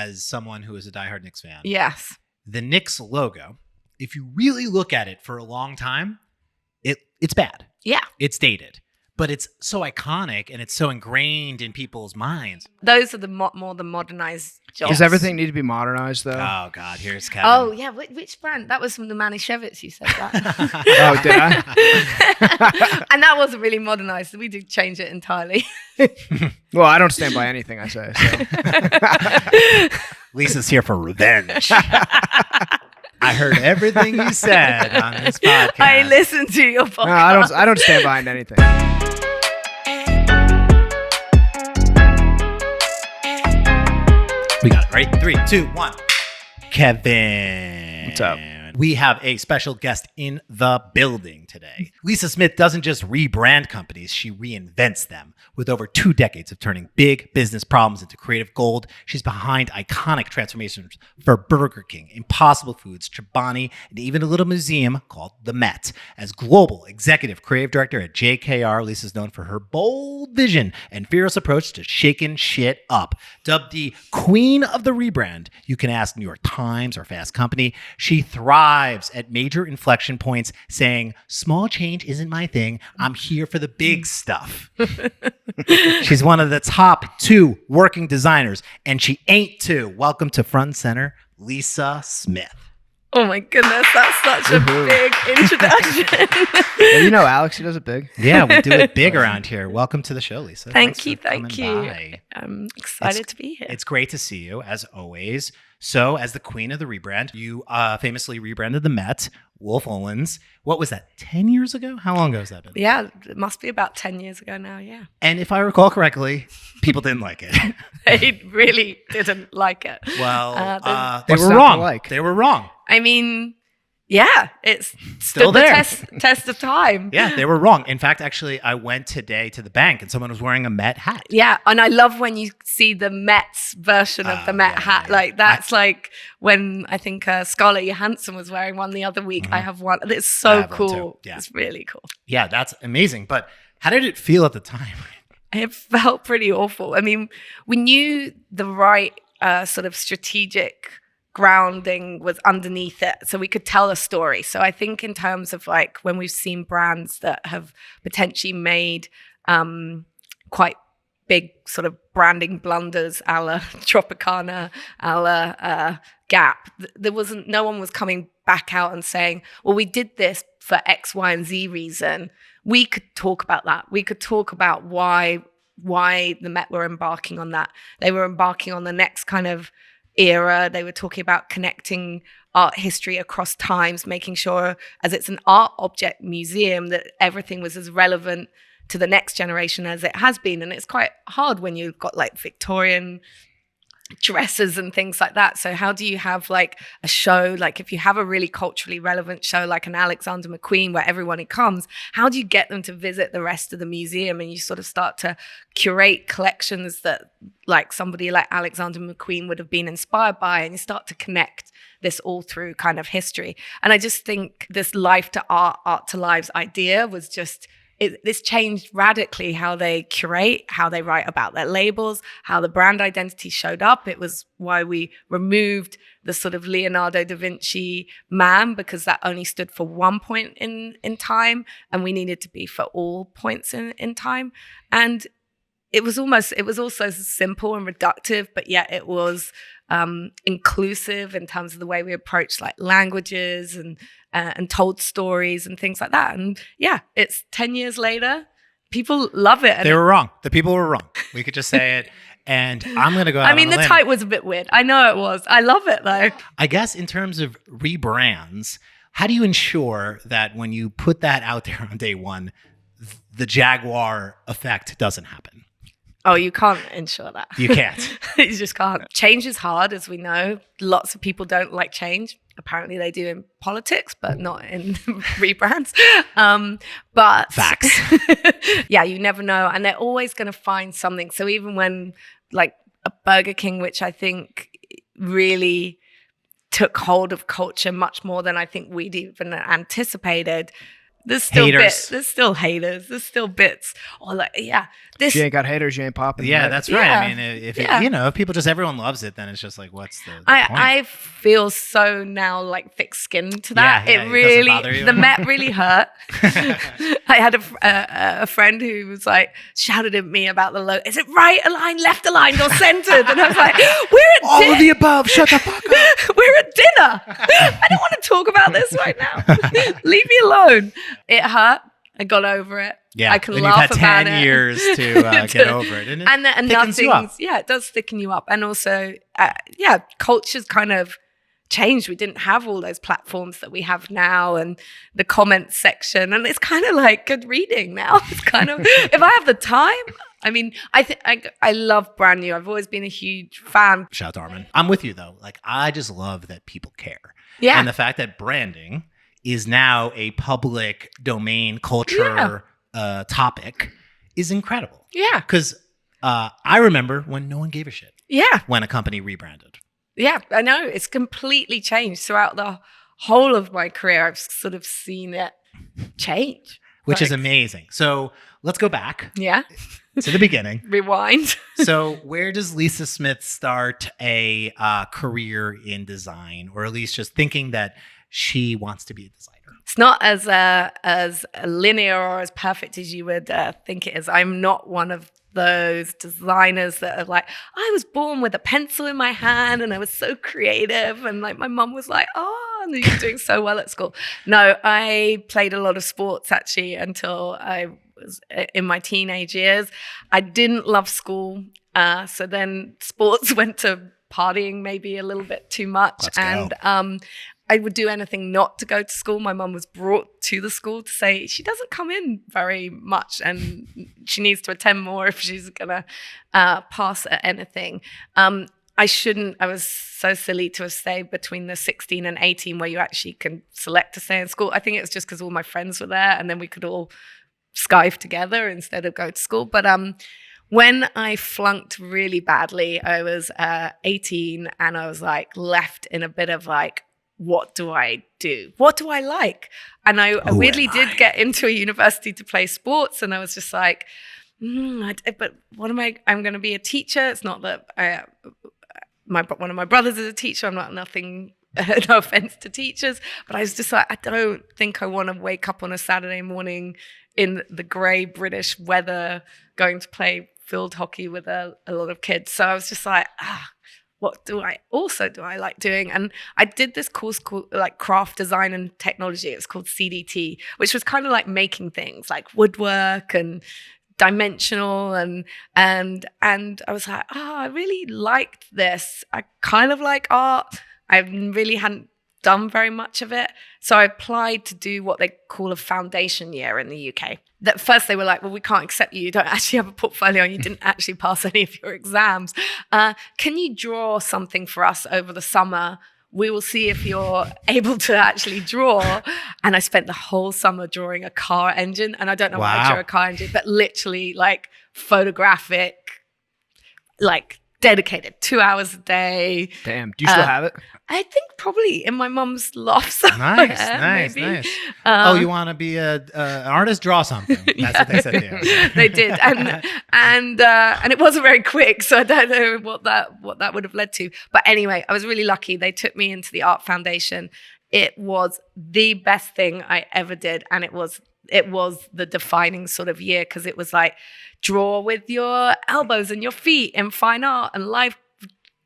as someone who is a diehard Knicks fan. Yes. The Knicks logo, if you really look at it for a long time, it's bad. Yeah. It's dated. But it's so iconic and it's so ingrained in people's minds. Those are the more the modernized jobs. Does everything need to be modernized, though? Oh, God. Here's Kevin. Oh, yeah. Which brand? That was from the Manischewitz, you said that. Oh, did I? And that wasn't really modernized. We did change it entirely. Well, I don't stand by anything I say. So. Lisa's here for revenge. I heard everything you said on this podcast. I listened to your podcast. No, I don't stand behind anything. We got it. Ready? 3, 2, 1. Kevin. What's up? We have a special guest in the building today. Lisa Smith doesn't just rebrand companies, she reinvents them. With over 2 decades of turning big business problems into creative gold, she's behind iconic transformations for Burger King, Impossible Foods, Chobani, and even a little museum called the Met. As Global Executive Creative Director at JKR, Lisa's known for her bold vision and fearless approach to shaking shit up. Dubbed the Queen of the Rebrand, you can ask New York Times or Fast Company. She thrives at major inflection points, saying, "Small change isn't my thing. I'm here for the big stuff." She's one of the top 2 working designers, and she ain't 2. Welcome to Front and Center, Lisa Smith. Oh my goodness, that's such a big introduction. Well, you know, Alex, he does it big. Yeah, we do it big around here. Welcome to the show, Lisa. Thank you. Thank you. I'm excited to be here. It's great to see you, as always. So, as the queen of the rebrand, you famously rebranded the Met, Wolf Olins. What was that, 10 years ago? How long ago has that been? Yeah, it must be about 10 years ago now, yeah. And if I recall correctly, people didn't like it. They really didn't like it. Well, they What's were not to wrong. like? They were wrong. I mean, yeah, it's Still stood the there. test of time. Yeah, they were wrong. In fact, actually, I went today to the bank and someone was wearing a Met hat. Yeah, and I love when you see the Mets version of the Met yeah, hat. yeah. Like that's like when I think Scarlett Johansson was wearing one the other week. I have one. It's so have one too. cool. Yeah. It's really cool. Yeah, that's amazing. But how did it feel at the time? It felt pretty awful. I mean, we knew the right sort of strategic grounding was underneath it, so we could tell a story. So I think in terms of like when we've seen brands that have potentially made quite big sort of branding blunders, a la Tropicana, a la Gap, no one was coming back out and saying, well, we did this for X, Y, and Z reason. We could talk about that. We could talk about why the Met were embarking on that. They were embarking on the next kind of era. They were talking about connecting art history across times, making sure as it's an art object museum that everything was as relevant to the next generation as it has been. And it's quite hard when you've got like Victorian dresses and things like that. So how do you have like a show, like if you have a really culturally relevant show like an Alexander McQueen where everyone comes, how do you get them to visit the rest of the museum? And you sort of start to curate collections that like somebody like Alexander McQueen would have been inspired by, and you start to connect this all through kind of history. And I just think this life to art, art to lives idea was just this changed radically how they curate, how they write about their labels, how the brand identity showed up. It was why we removed the sort of Leonardo da Vinci man, because that only stood for one point in time, and we needed to be for all points in time. And it was also simple and reductive, but yet it was inclusive in terms of the way we approach like languages and told stories and things like that. And yeah, it's 10 years later. People love it. And They were wrong. The people were wrong. We could just say it. And I'm going to go out I mean, on a the limb. type was a bit weird. I know it was. I love it though. I guess in terms of rebrands, how do you ensure that when you put that out there on day one, the Jaguar effect doesn't happen? Oh, you can't ensure that. You can't. You just can't. Change is hard, as we know. Lots of people don't like change. Apparently they do in politics, but not in rebrands. But Facts. Yeah, you never know. And they're always going to find something. So even when like a Burger King, which I think really took hold of culture much more than I think we'd even anticipated, There's still Haters. bits. There's still haters. There's still bits. Or like, yeah, this. If you ain't got haters, you ain't popping. Yeah, right? that's right. Yeah. I mean, if Yeah. if people just everyone loves it, then it's just like, what's the point? I feel so now like thick-skinned to that. Yeah, it it really, doesn't bother you? the Met really hurt. I had a friend who was like shouted at me about the logo. Is it right aligned, left aligned, or centered? And I was like, we're at all of the above. Shut the fuck up. we're at dinner. I don't want to talk about this right now. Leave me alone. It hurt. I got over it. Yeah, I can and laugh you've had about 10 it. years to get over it. And thickens you up. Yeah, it does thicken you up. And also, culture's kind of changed. We didn't have all those platforms that we have now and the comments section. And it's kind of like good reading now. It's kind of, if I have the time, I mean, I love brand new. I've always been a huge fan. Shout out to Armin. I'm with you though. Like, I just love that people care. Yeah. And the fact that branding is now a public domain culture topic is incredible. Yeah. Because I remember when no one gave a shit Yeah. when a company rebranded. Yeah, I know. It's completely changed throughout the whole of my career. I've sort of seen it change. Which is Like, amazing. So let's go back yeah. to the beginning. Rewind. So where does Lisa Smith start a career in design, or at least just thinking that she wants to be a designer? It's not as linear or as perfect as you would think it is. I'm not one of those designers that are like, I was born with a pencil in my hand and I was so creative. And like my mum was like, oh, and you're doing so well at school. No, I played a lot of sports actually until I was in my teenage years. I didn't love school. So then sports went to partying maybe a little bit too much. Let's go. And I would do anything not to go to school. My mum was brought to the school to say she doesn't come in very much and she needs to attend more if she's going to pass at anything. I was so silly to have stayed between the 16 and 18 where you actually can select to stay in school. I think it was just because all my friends were there and then we could all Skype together instead of go to school. But when I flunked really badly, I was 18 and I was like left in a bit of like, what do I do? What do I like? And I weirdly did get into a university to play sports. And I was just like, but what am I? I'm going to be a teacher. It's not that one of my brothers is a teacher. I'm not nothing, no offense to teachers. But I was just like, I don't think I want to wake up on a Saturday morning in the grey British weather going to play field hockey with a lot of kids. So I was just like, what do I like doing? And I did this course called like craft design and technology. It's called CDT, which was kind of like making things like woodwork and dimensional and I was like, I really liked this. I kind of like art. I really hadn't done very much of it. So I applied to do what they call a foundation year in the UK. At first they were like, well, we can't accept you. You don't actually have a portfolio and you didn't actually pass any of your exams. Can you draw something for us over the summer? We will see if you're able to actually draw. And I spent the whole summer drawing a car engine. And I don't know why I drew a car engine, but literally like photographic, like dedicated 2 hours a day. Damn. Do you still have it? I think probably in my mum's loft somewhere. Nice. Maybe. You want to be an artist? Draw something. That's what they said to you. They did, and it wasn't very quick, so I don't know what that would have led to. But anyway, I was really lucky. They took me into the art foundation. It was the best thing I ever did, and it was the defining sort of year because it was like draw with your elbows and your feet in fine art and live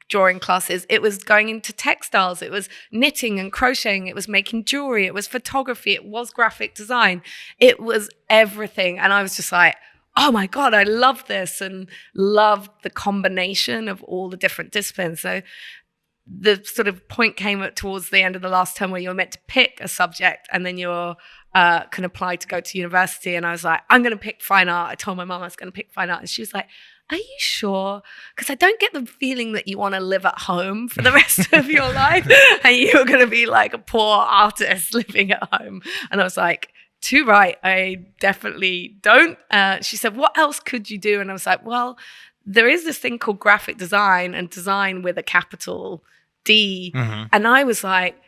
drawing classes. It was going into textiles. It was knitting and crocheting. It was making jewelry. It was photography. It was graphic design. It was everything. And I was just like, oh my God, I love this and loved the combination of all the different disciplines. So the sort of point came towards the end of the last term where you're meant to pick a subject and then you're can apply to go to university. And I was like, I'm going to pick fine art. I told my mum I was going to pick fine art. And she was like, are you sure? Because I don't get the feeling that you want to live at home for the rest of your life and you're going to be like a poor artist living at home. And I was like, too right, I definitely don't. She said, what else could you do? And I was like, well, there is this thing called graphic design and design with a capital D. Mm-hmm. And I was like,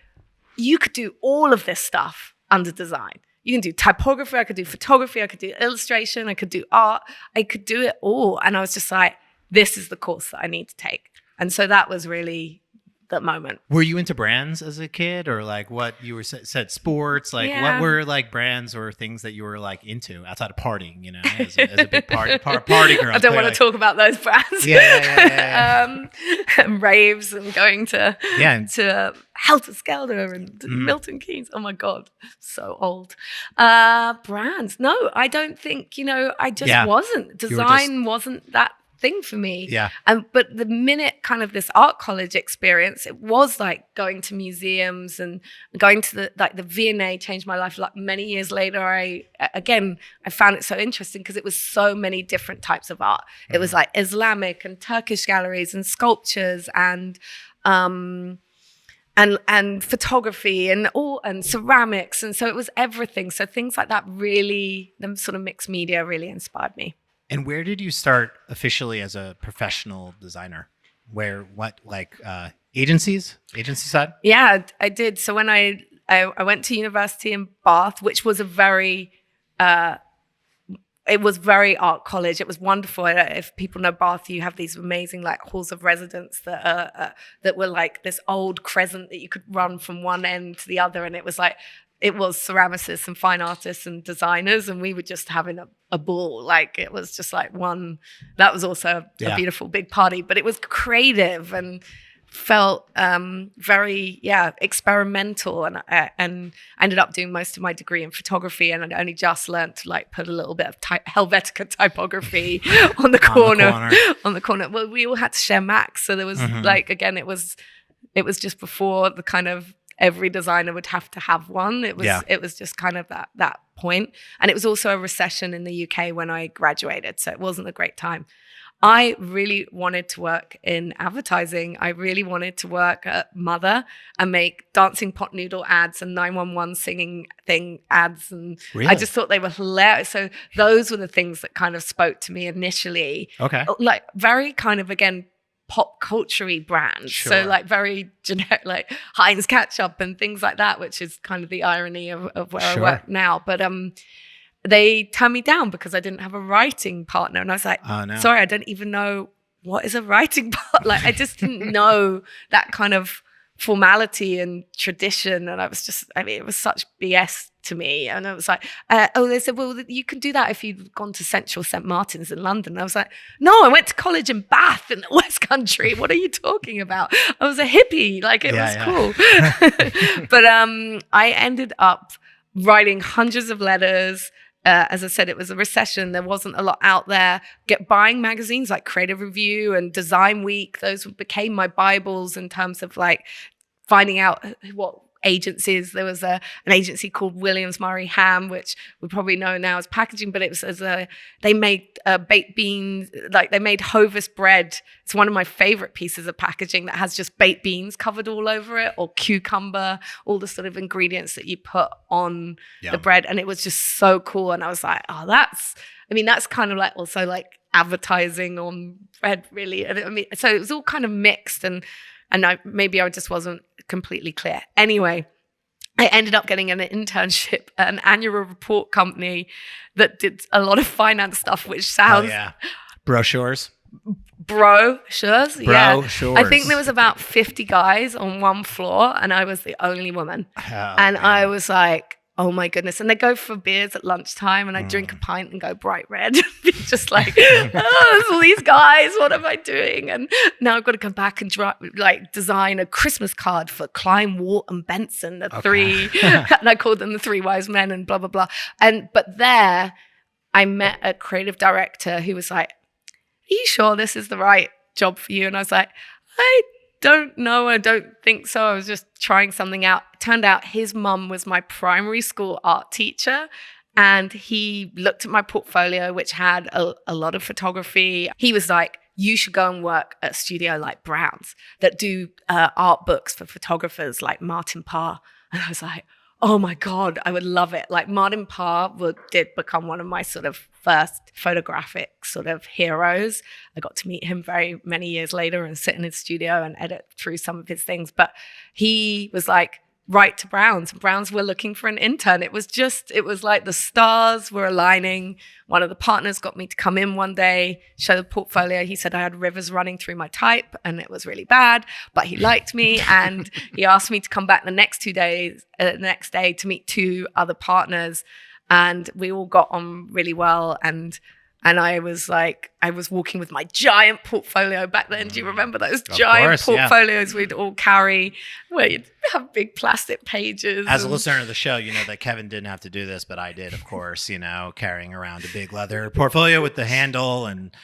you could do all of this stuff under design. you can do typography, I could do photography, I could do illustration, I could do art, I could do it all. And I was just like, this is the course that I need to take. And so that was really the moment. Were you into brands as a kid, or like what you were said sports? Like what were like brands or things that you were like into outside of partying? You know, as a big party girl. I don't want to talk about those brands. And raves and going to Helter Skelter and Milton Keynes. Oh my God, so old. Brands? No, I don't think. I just wasn't. Design wasn't that thing for me. But the minute kind of this art college experience, it was like going to museums and going to the V&A changed my life. Like many years later, I found it so interesting because it was so many different types of art. It was like Islamic and Turkish galleries and sculptures and photography and ceramics. And so it was everything. So things like that really, the sort of mixed media really inspired me. And where did you start officially as a professional designer? Agency side? Yeah, I did. So when I went to university in Bath, which was it was very art college. It was wonderful. If people know Bath, you have these amazing like halls of residence that were like this old crescent that you could run from one end to the other. And it was ceramicists and fine artists and designers, and we were just having a ball. Like it was just like that was also a beautiful big party, but it was creative and felt very experimental. And I ended up doing most of my degree in photography, and I only just learned to like put a little bit of Helvetica typography on the corner. Well, we all had to share Macs, so there was it was just before the kind of every designer would have to have one. It was just kind of that point. And it was also a recession in the UK when I graduated, so it wasn't a great time. I really wanted to work in advertising. I really wanted to work at Mother and make dancing pot noodle ads and 911 singing thing ads. And really? I just thought they were hilarious. So those were the things that kind of spoke to me initially. Okay. Like very kind of, again, pop culture-y brands. Sure. So like very generic, like Heinz ketchup and things like that, which is kind of the irony of where I work now. But they turned me down because I didn't have a writing partner. And I was like, oh, no. Sorry, I don't even know what is a writing partner. Like I just didn't know that kind of formality and tradition. And it was such BS to me. And I was like, they said, well, you can do that if you've gone to Central St. Martin's in London. And I was like, no, I went to college in Bath in the West Country. What are you talking about? I was a hippie. Like it was cool. But I ended up writing hundreds of letters. As I said, it was a recession. There wasn't a lot out there. Buying magazines like Creative Review and Design Week. Those became my Bibles in terms of like finding out what agencies. There was an agency called Williams Murray Ham, which we probably know now as packaging, but it was they made baked beans, like they made Hovis bread. It's one of my favorite pieces of packaging that has just baked beans covered all over it, or cucumber, all the sort of ingredients that you put on the bread. And it was just so cool. And I was like, oh, that's kind of like also like advertising on bread, really. And so it was all kind of mixed, and I just wasn't completely clear. Anyway, I ended up getting an internship at an annual report company that did a lot of finance stuff, which sounds... Brochures? Brochures. I think there was about 50 guys on one floor, and I was the only woman. I was like, oh my goodness. And they go for beers at lunchtime, and I drink a pint and go bright red. Just like, there's all these guys, what am I doing? And now I've got to come back and design a Christmas card for Klein, Wart and Benson, three, and I called them the three wise men and blah, blah, blah. But there I met a creative director who was like, are you sure this is the right job for you? And I was like, I don't know. I don't think so. I was just trying something out. It turned out his mum was my primary school art teacher, and he looked at my portfolio, which had a lot of photography. He was like, you should go and work at a studio like Brown's that do art books for photographers like Martin Parr. And I was like, oh my God, I would love it. Like Martin Parr did become one of my sort of first photographic sort of heroes. I got to meet him very many years later and sit in his studio and edit through some of his things. But he was like, write to Browns. Browns were looking for an intern. It was like the stars were aligning. One of the partners got me to come in one day, show the portfolio. He said I had rivers running through my type and it was really bad, but he liked me. And he asked me to come back the next day to meet 2 other partners. And we all got on really well. And I was walking with my giant portfolio back then. Do you remember those giant portfolios we'd all carry where you'd have big plastic pages? As a listener of the show, you know that Kevin didn't have to do this, but I did, of course, you know, carrying around a big leather portfolio with the handle and,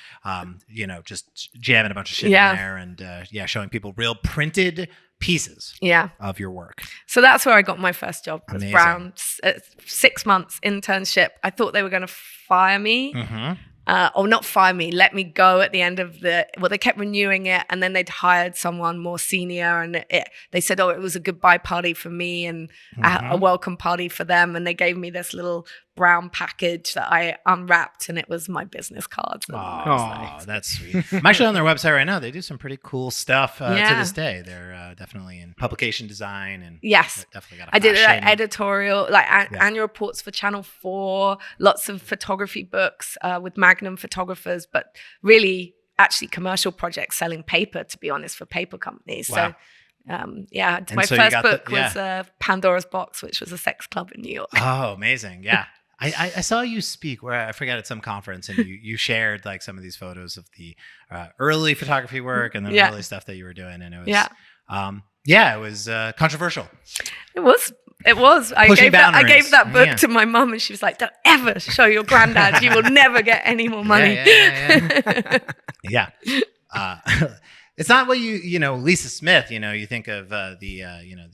you know, just jamming a bunch of shit in there and, showing people real printed pieces of your work. So that's where I got my first job with Browns. 6 months internship. I thought they were going to fire me. Or not fire me, let me go at the end of they kept renewing it, and then they'd hired someone more senior, and they said, it was a goodbye party for me and a welcome party for them, and they gave me this little brown package that I unwrapped, and it was my business cards. That's sweet. I'm actually on their website right now. They do some pretty cool stuff to this day. They're definitely in publication design, and definitely got a fashion. I did editorial, annual reports for Channel 4, lots of photography books with Magnum photographers, but really actually commercial projects selling paper, to be honest, for paper companies. Wow. So my first book was Pandora's Box, which was a sex club in New York. Oh, amazing. Yeah. I saw you speak where I forgot at some conference, and you shared like some of these photos of the early photography work and the early stuff that you were doing. And it was, it was controversial. It was. I gave that book to my mum, and she was like, "Don't ever show your granddad. You will never get any more money." Yeah. It's not what you know, Lisa Smith, you know, you think of the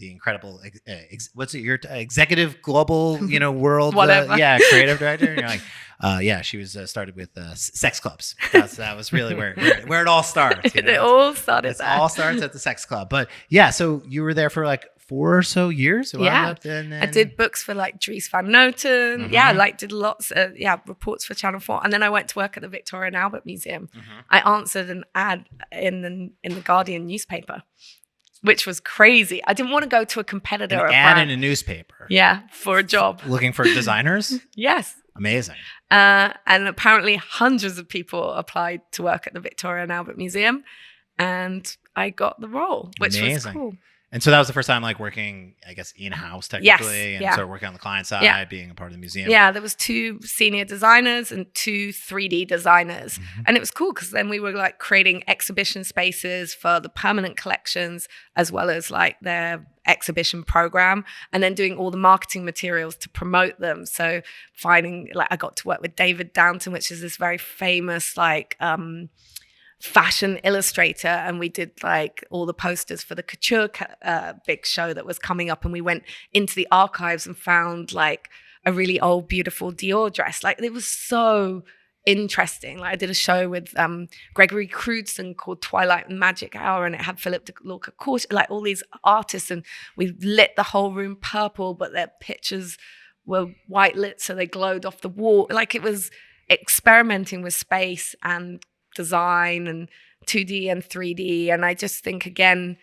incredible, executive global, world, creative director. And you're like, she was started with sex clubs. That was really where it all starts. You know? It all started there. All starts at the sex club. But so you were there for like 4 or so years. I did books for like Dries Van Noten. Did lots of reports for Channel 4, and then I went to work at the Victoria and Albert Museum. I answered an ad in the Guardian newspaper, which was crazy. I didn't want to go to a competitor. An ad in a newspaper. Yeah, for a job. Looking for designers. Yes. Amazing. And apparently hundreds of people applied to work at the Victoria and Albert Museum, and I got the role, which was cool. And so that was the first time like working, I guess, in-house technically, and sort of working on the client side, being a part of the museum. Yeah, there was 2 senior designers and 2 3D designers. And it was cool because then we were like creating exhibition spaces for the permanent collections as well as like their exhibition program, and then doing all the marketing materials to promote them. So I got to work with David Downton, which is this very famous like fashion illustrator, and we did like all the posters for the couture big show that was coming up, and we went into the archives and found like a really old beautiful Dior dress. Like it was so interesting. Like I did a show with Gregory Crewdson called Twilight and Magic Hour, and it had Philip de Lorca Court, like all these artists, and we lit the whole room purple, but their pictures were white lit so they glowed off the wall. Like it was experimenting with space and design and 2D and 3D. And I just think, again,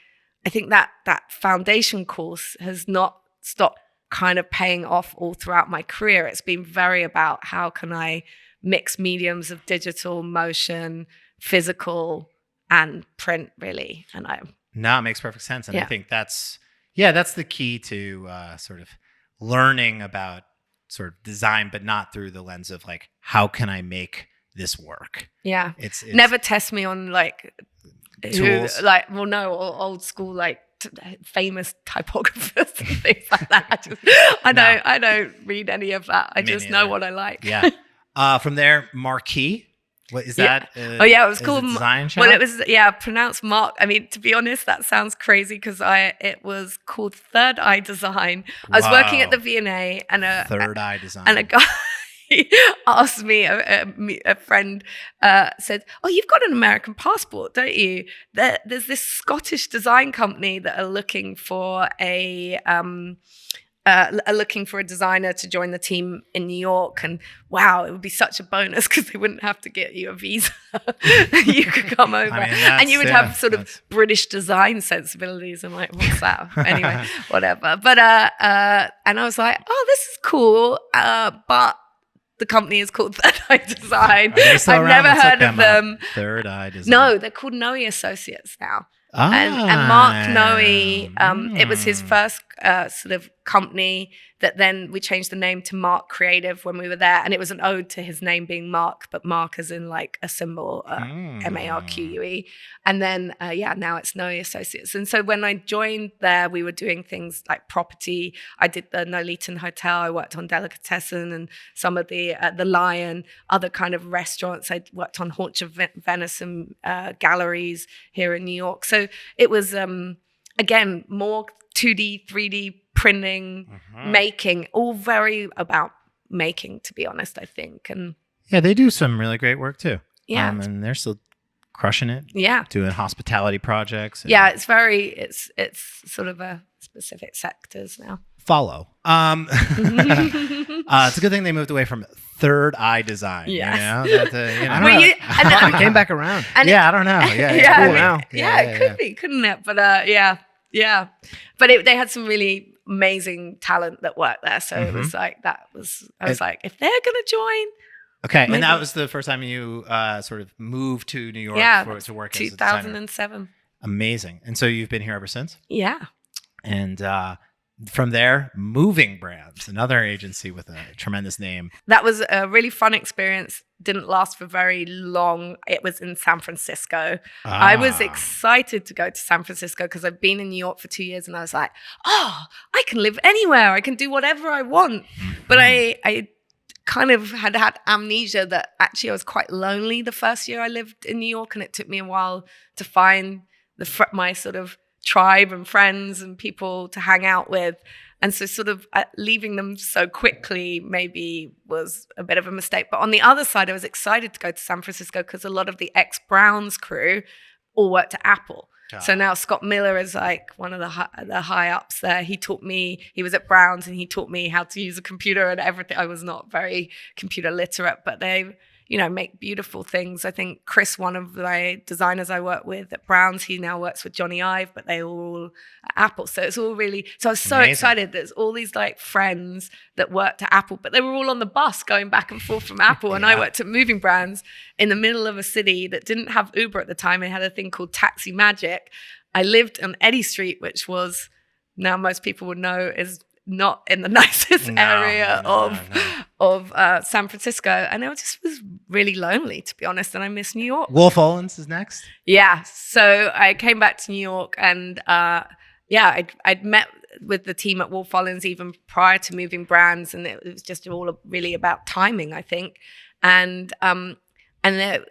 I think that foundation course has not stopped kind of paying off all throughout my career. It's been very about how can I mix mediums of digital, motion, physical, and print, really. And it makes perfect sense. And I think that's the key to sort of learning about sort of design, but not through the lens of like, how can I make this work? Yeah. It's never test me on like tools. Old school, like famous typographers and things like that. I don't read any of that. I just know what I like. Yeah. From there, Marquee. What is that? It was called design shop? Well, it was pronounced Mark. I mean, to be honest, that sounds crazy because it was called Third Eye Design. I was working at the V&A, and Third Eye Design, and a guy asked me, a friend said, "Oh, you've got an American passport, don't you? There's this Scottish design company that are looking for a are looking for a designer to join the team in New York. And wow, it would be such a bonus because they wouldn't have to get you a visa. You could come over and you would have sort of British design sensibilities. I'm like, what's that? Anyway, whatever. But and I was like, oh, this is cool. But the company is called Third Eye Design. I've never heard of them. Third Eye Design. No, they're called Noe Associates now. And Mark Noe, it was his first sort of company that then we changed the name to Mark Creative when we were there. And it was an ode to his name being Mark, but Mark as in like a symbol, Marque. And then, now it's Noe Associates. And so when I joined there, we were doing things like property. I did the Noliton Hotel. I worked on Delicatessen and some of the Lion, other kind of restaurants. I worked on Haunch of Venison galleries here in New York. So it was, again, more 2D, 3D printing, making, all very about making, to be honest, I think. And yeah, they do some really great work too. Yeah. And they're still crushing it. Yeah. Doing hospitality projects. Yeah, it's sort of a specific sectors now. Follow. It's a good thing they moved away from Third Eye Design. Yeah. You know? I don't know. It came back around. I don't know. Yeah, cool now. It could be, couldn't it? But yeah. But they had some really amazing talent that worked there. So it was like, I was like, if they're going to join. Okay. Maybe. And that was the first time you sort of moved to New York to work as a designer. 2007. Amazing. And so you've been here ever since? Yeah. And from there, Moving Brands, another agency with a tremendous name. That was a really fun experience. Didn't last for very long. It was in San Francisco. I was excited to go to San Francisco because I've been in New York for 2 years and I was like, oh, I can live anywhere. I can do whatever I want. But I kind of had amnesia that actually I was quite lonely the first year I lived in New York, and it took me a while to find my sort of tribe and friends and people to hang out with. And so sort of leaving them so quickly maybe was a bit of a mistake. But on the other side, I was excited to go to San Francisco because a lot of the ex-Browns crew all worked at Apple. So now Scott Miller is like one of the high ups there. He was at Browns and he taught me how to use a computer and everything. I was not very computer literate, but they, make beautiful things. I think Chris, one of my designers I work with at Browns, he now works with Johnny Ive, but they all at Apple. So it's all really, so I was so excited. There's all these like friends that worked at Apple, but they were all on the bus going back and forth from Apple. And I worked at Moving Brands in the middle of a city that didn't have Uber at the time. It had a thing called Taxi Magic. I lived on Eddy Street, which was, now most people would know, is not in the nicest area of San Francisco. And it just was really lonely, to be honest. And I miss New York. Wolf Olins is next. Yeah. So I came back to New York and I'd met with the team at Wolf Olins even prior to Moving Brands. And it was just all really about timing, I think. And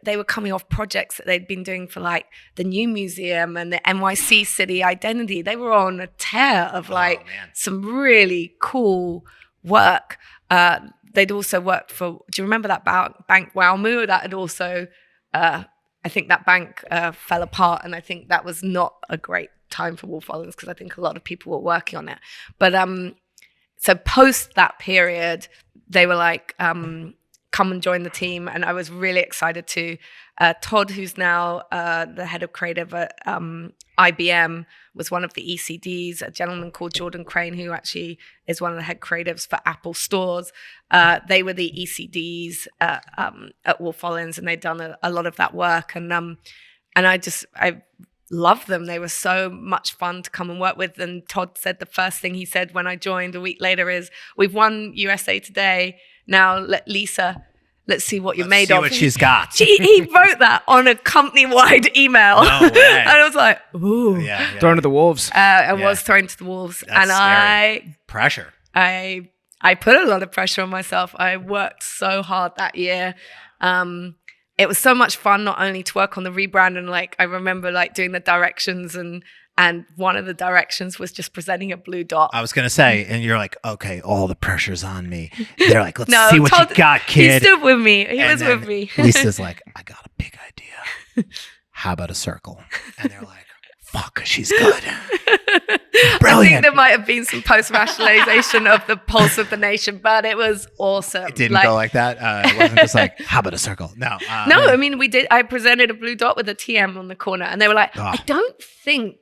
they were coming off projects that they'd been doing for like the New Museum and the NYC City Identity. They were on a tear of some really cool work. They'd also worked for, do you remember that bank Walmu? That had also, I think that bank fell apart, and I think that was not a great time for Wolf Olins because I think a lot of people were working on it. But so post that period, they were like, come and join the team, and I was really excited to. Todd, who's now the head of creative at IBM, was one of the ECDs. A gentleman called Jordan Crane, who actually is one of the head creatives for Apple stores. They were the ECDs at Wolf Olins, and they'd done a lot of that work. And I loved them. They were so much fun to come and work with. And Todd said the first thing he said when I joined a week later is, "We've won USA Today. Now let's see what you're made of." What she's got. He wrote that on a company-wide email. No way. And I was like, ooh. Yeah. Thrown to the wolves. I was thrown to the wolves. That's scary. Pressure. I put a lot of pressure on myself. I worked so hard that year. It was so much fun not only to work on the rebrand, and I remember doing the directions, and one of the directions was just presenting a blue dot. I was going to say, and you're like, okay, all the pressure's on me. They're like, let's see what Todd, you got, kid. He stood with me. He was with me. Lisa's like, I got a big idea. How about a circle? And they're like, fuck, she's good. brilliant. there might have been some post-rationalization of the pulse of the nation, but it was awesome. It didn't go like that. It wasn't just like, how about a circle? No. No, I mean, we did. I presented a blue dot with a TM on the corner, and they were like, I don't think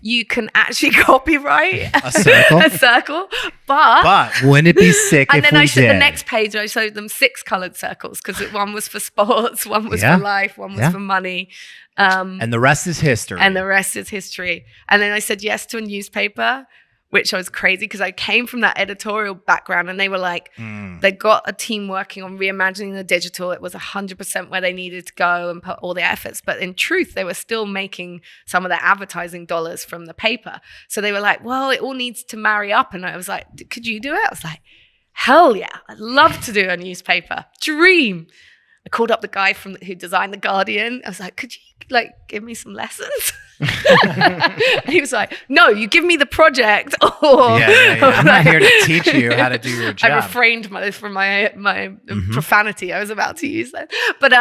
you can actually copyright a circle. a circle, but wouldn't it be sick and if then we I showed did? the next page. I showed them 6 colored circles because one was for sports, one was for life, one was for money. And the rest is history. And the rest is history. And then I said yes to a newspaper, which I was crazy because I came from that editorial background, and they were like, they got a team working on reimagining the digital. It was 100% where they needed to go and put all the efforts. But in truth, they were still making some of their advertising dollars from the paper. So they were like, well, it all needs to marry up. And I was like, could you do it? I was like, hell yeah, I'd love to do a newspaper. Dream. I called up the guy who designed The Guardian. I was like, could you give me some lessons? And he was like, no, you give me the project. I'm not here to teach you how to do your job. I refrained from my profanity I was about to use then. But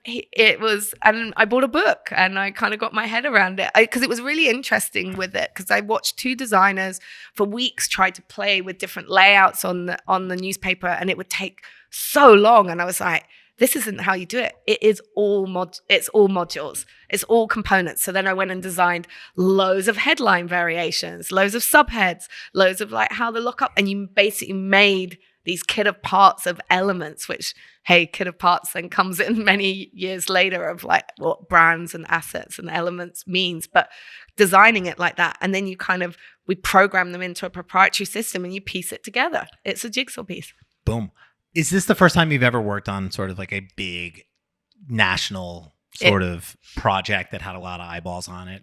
it was, and I bought a book and I kind of got my head around it because it was really interesting with it, because I watched 2 designers for weeks try to play with different layouts on the newspaper, and it would take so long. And I was like, this isn't how you do it. It is it's all modules. It's all components. So then I went and designed loads of headline variations, loads of subheads, loads of how the lookup, and you basically made these kit of parts of elements, which, hey, kit of parts then comes in many years later of what brands and assets and elements means, but designing it like that. And then we program them into a proprietary system and you piece it together. It's a jigsaw piece. Boom. Is this the first time you've ever worked on sort of like a big national sort of project that had a lot of eyeballs on it?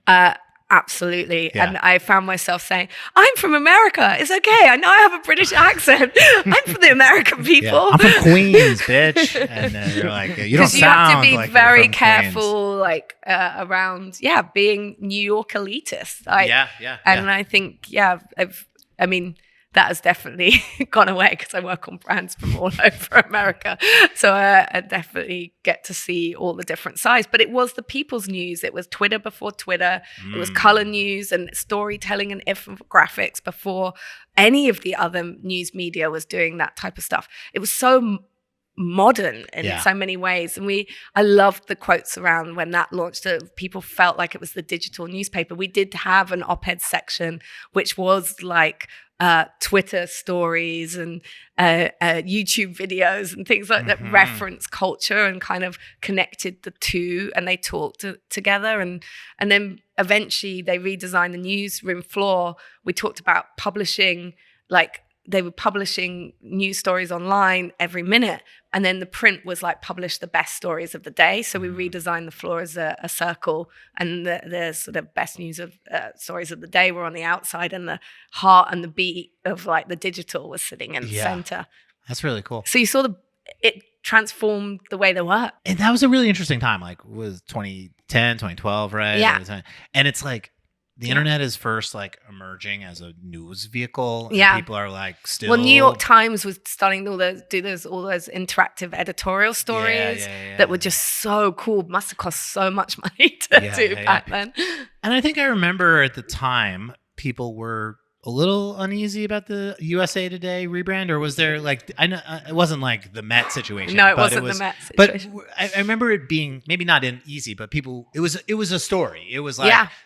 Absolutely. Yeah. And I found myself saying, I'm from America. It's okay. I know I have a British accent. I'm from the American people. Yeah. I'm from Queens, bitch. And then you're like, you don't sound like you have to be you're very from careful, around, being New York elitist. And I think, that has definitely gone away because I work on brands from all over America. So I definitely get to see all the different sides. But it was the people's news. It was Twitter before Twitter. It was color news and storytelling and infographics before any of the other news media was doing that type of stuff. It was so modern in so many ways. And I loved the quotes around when that launched, that people felt like it was the digital newspaper. We did have an op-ed section, which was Twitter stories and YouTube videos and things like that reference culture and kind of connected the two, and they talked together. And then eventually they redesigned the newsroom floor. We talked about publishing, they were publishing news stories online every minute. And then the print was publish the best stories of the day. So we redesigned the floor as a circle, and the sort of best news of stories of the day were on the outside, and the heart and the beat of the digital was sitting in the center. That's really cool. So you saw it transformed the way they work. And that was a really interesting time. It was 2010, 2012, right? Yeah. And it's the internet is first emerging as a news vehicle. And people are still. Well, New York Times was starting to do all those interactive editorial stories that were just so cool. Must have cost so much money to do back then. And I think I remember at the time people were a little uneasy about the USA Today rebrand, or was there I know it wasn't the Met situation. No, it wasn't the Met situation. But I remember it being maybe not easy, but people, it was a story. It was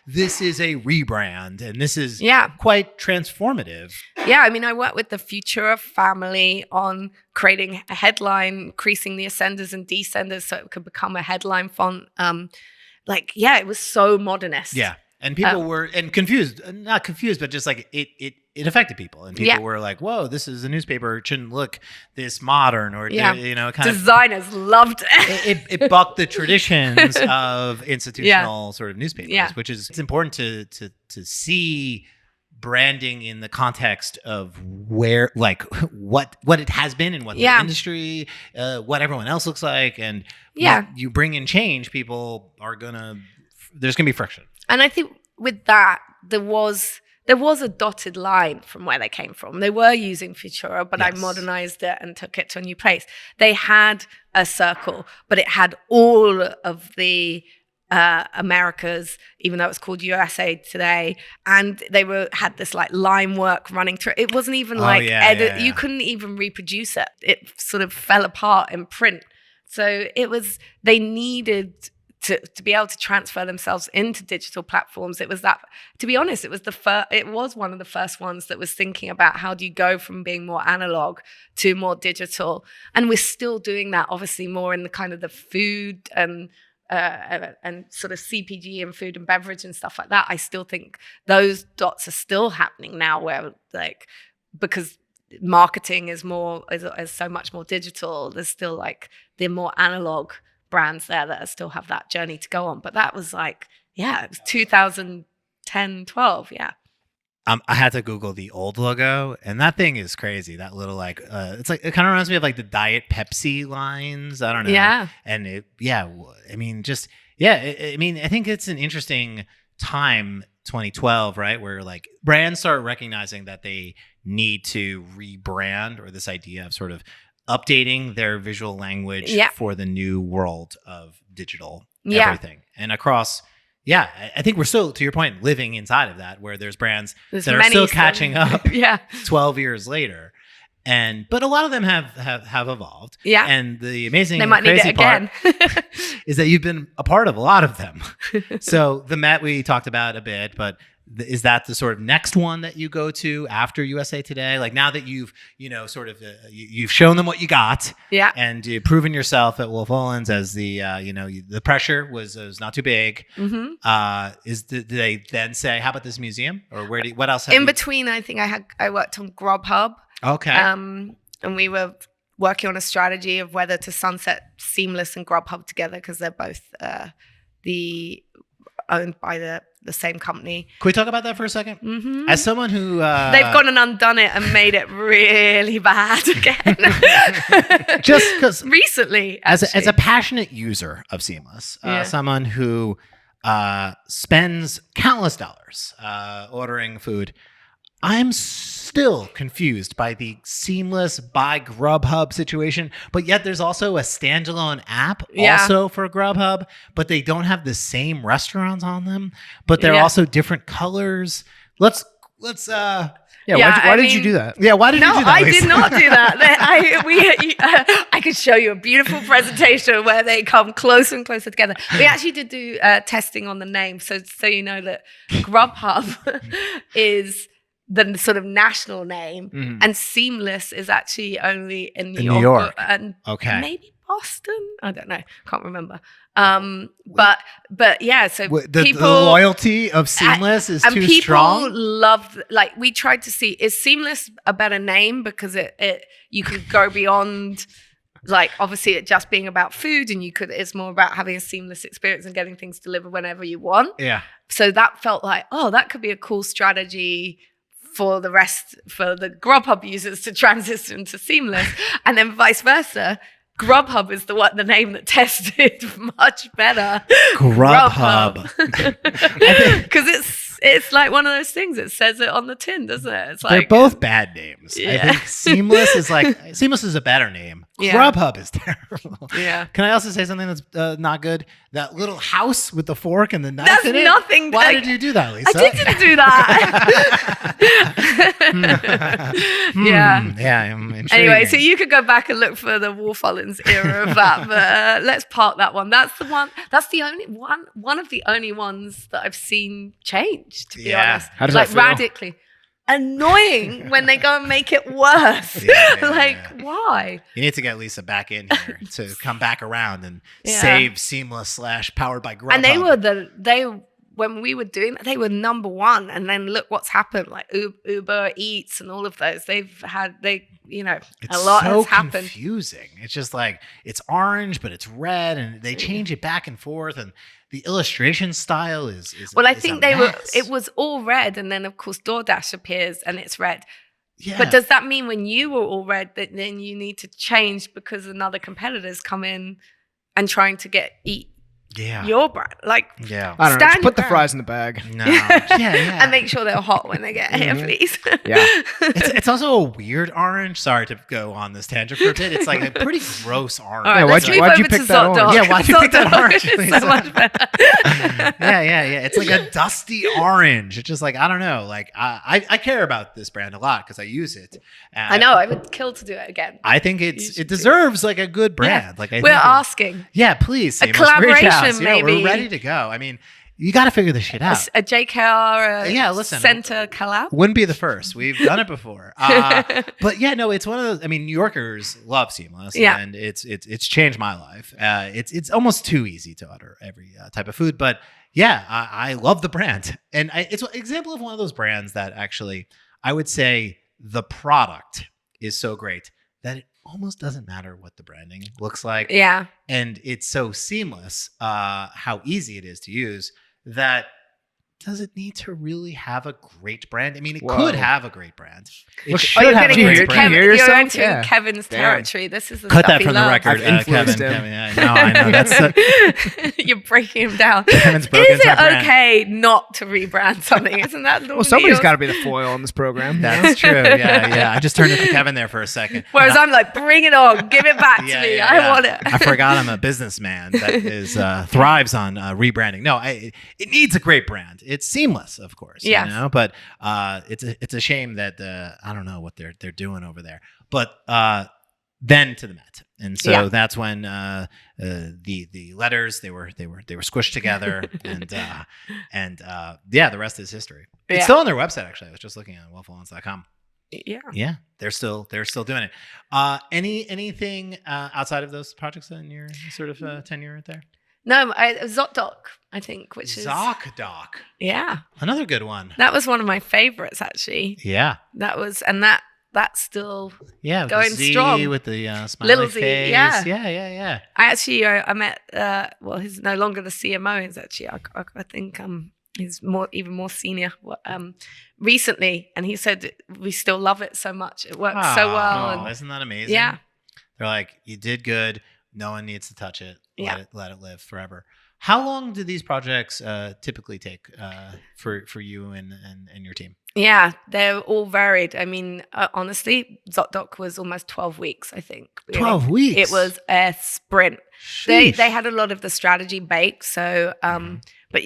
this is a rebrand, and this is quite transformative. Yeah, I worked with the Futura family on creating a headline, increasing the ascenders and descenders so it could become a headline font. It was so modernist. Yeah. And people were not confused, but just it affected people. And people were like, whoa, this is a newspaper. It shouldn't look this modern or, Designers loved it. It bucked the traditions of institutional sort of newspapers, which is, it's important to see branding in the context of where, what it has been and what the industry, what everyone else looks like. And when you bring in change, people are there's going to be friction. And I think with that, there was a dotted line from where they came from. They were using Futura, but I modernized it and took it to a new place. They had a circle, but it had all of the Americas, even though it was called USA Today, and they had this like line work running through. It wasn't even you couldn't even reproduce it. It sort of fell apart in print. So they needed to be able to transfer themselves into digital platforms. It was that, to be honest, it was one of the first ones that was thinking about how do you go from being more analog to more digital. And we're still doing that, obviously, more in the kind of the food and sort of CPG and food and beverage and stuff like that. I still think those dots are still happening now, where like, because marketing is so much more digital, there's still like the more analog brands there that still have that journey to go on. But that was like, it was 2010, 12, yeah. I had to Google the old logo, and that thing is crazy. That little it's like, it kind of reminds me of like the Diet Pepsi lines. I don't know. Yeah. And I mean, I think it's an interesting time, 2012, right? Where like brands start recognizing that they need to rebrand, or this idea of sort of updating their visual language for the new world of digital everything. And across, I think we're still, to your point, living inside of that, where there's brands that are still catching up 12 years later. But a lot of them have evolved. Yeah. And the amazing and crazy part is that you've been a part of a lot of them. So the Met we talked about a bit, but is that the sort of next one that you go to after USA Today? Like, now that you've, you've shown them what you got, and you've proven yourself at Wolf Olins as the, the pressure was not too big. Mm-hmm. Did they then say, how about this museum, or what else? In between, I think I worked on Grubhub. Okay. And we were working on a strategy of whether to sunset Seamless and Grubhub together, because they're both owned by the same company. Can we talk about that for a second? Mm-hmm. As someone who they've gone and undone it and made it really bad again. Just because recently, as a passionate user of Seamless, someone who spends countless dollars ordering food, I'm still confused by the Seamless by Grubhub situation, but yet there's also a standalone app also for Grubhub, but they don't have the same restaurants on them, but they're also different colors. Let's why did you do that? Yeah, why did you do that? No, I did not do that. I could show you a beautiful presentation where they come closer and closer together. We actually did do testing on the name, so you know that Grubhub is the sort of national name, and Seamless is actually only in New York. And maybe Boston. I don't know. Can't remember. But yeah. So the loyalty of Seamless is too strong. And people love. Like, we tried to see, is Seamless a better name, because it you could go beyond. Like, obviously, it just being about food, and it's more about having a seamless experience and getting things delivered whenever you want. Yeah. So that felt like, that could be a cool strategy for the Grubhub users to transition to Seamless, and then vice versa. Grubhub is the name that tested much better. Grubhub. Because it's like one of those things. It says it on the tin, doesn't it? It's like, they're both bad names. Yeah. I think Seamless is a better name. Yeah. Grubhub is terrible. Yeah. Can I also say something that's not good? That little house with the fork and the knife that's in it. Nothing. Why did you do that, Lisa? I didn't do that. Yeah. Yeah. I'm anyway, so you could go back and look for the Wolf Olins era of that, but let's park that one. That's the one. That's the only one of the only ones that I've seen change. To be honest, how does that feel? Radically annoying when they go and make it worse. Why? You need to get Lisa back in here to come back around and save Seamless / powered by Grubhub. And they when we were doing that, they were number one. And then look what's happened, like Uber Eats and all of those. It's a lot has happened. It's confusing. It's just like, it's orange, but it's red, and they change it back and forth. And the illustration style is well, I think it was all red, and then of course DoorDash appears and it's red. Yeah. But does that mean when you were all red that then you need to change because another competitor's come in and trying to eat Yeah. your brand. Like, Yeah. I don't know. stand Just put the your fries in the bag. No. Yeah. and make sure they're hot when they get here, please. Yeah. It's also a weird orange. Sorry to go on this tangent for a bit. It's like a pretty gross orange. All right, Yeah, let's why'd you move over pick to that Zot orange? Dog. Yeah, why'd you Zot pick that Dog orange, is please? so much better. Yeah. It's like a dusty orange. It's just like, I don't know. Like I care about this brand a lot because I use it. I know. I would kill to do it again. I think You it should deserves like a good brand. Like We're think asking yeah, please. A Seamus, reach collaboration, out. Yeah, maybe. we're ready to go. I mean, you got to figure this shit out. a JKR Yeah, listen. center collab. Wouldn't be the first. We've done it before. But yeah, no, it's one of those. I mean, New Yorkers love Seamless, Yeah. and it's changed my life. It's almost too easy to order every type of food, but yeah, I love the brand, and it's an example of one of those brands that actually I would say the product is so great that it almost doesn't matter what the branding looks like. Yeah. And it's so seamless, how easy it is to use that does it need to really have a great brand? I mean, it Whoa. could have a great brand. It Look, should You're have a getting great into Can you brand. hear You're yourself? entering Yeah. Kevin's Damn. territory. This is the Cut stuff that he from the loves. record, I've influenced Kevin. him. Kevin. Yeah, I know. That's You're breaking him down. Kevin's Is broken it top brand. okay not to rebrand something? Isn't that Well, somebody's got to be the foil on this program. That's true. Yeah. I just turned it to Kevin there for a second. Whereas I'm like, bring it on, give it back to me. I want it. I forgot I'm a businessman that is thrives on rebranding. No, it needs a great brand. It's seamless, of course. Yes. You know, but it's a shame that I don't know what they're doing over there. But then to the Met, and so that's when the letters they were squished together, and yeah, the rest is history. It's Yeah. still on their website actually. I was just looking at waffleons.com. Yeah. Yeah, they're still doing it. Anything outside of those projects in your sort of tenure there? No, Zotdoc, I think, which is ZocDoc, yeah, another good one. that was one of my favorites actually. Yeah, That was that's still yeah, with going the Z strong. with the smiley Little Z, face. yeah. yeah. I actually I met well, he's no longer the CMO. He's actually I think he's even more senior recently, and he said we still love it so much. It works so well. Oh, And isn't that amazing? yeah, They're like, you did good. No one needs to touch it. Yeah. Let it live forever. How long do these projects typically take for you and your team? yeah, they're all varied. I mean, honestly, Zotdoc was almost 12 weeks. I think 12 weeks. It was a sprint. Sheesh. They had a lot of the strategy baked. So, but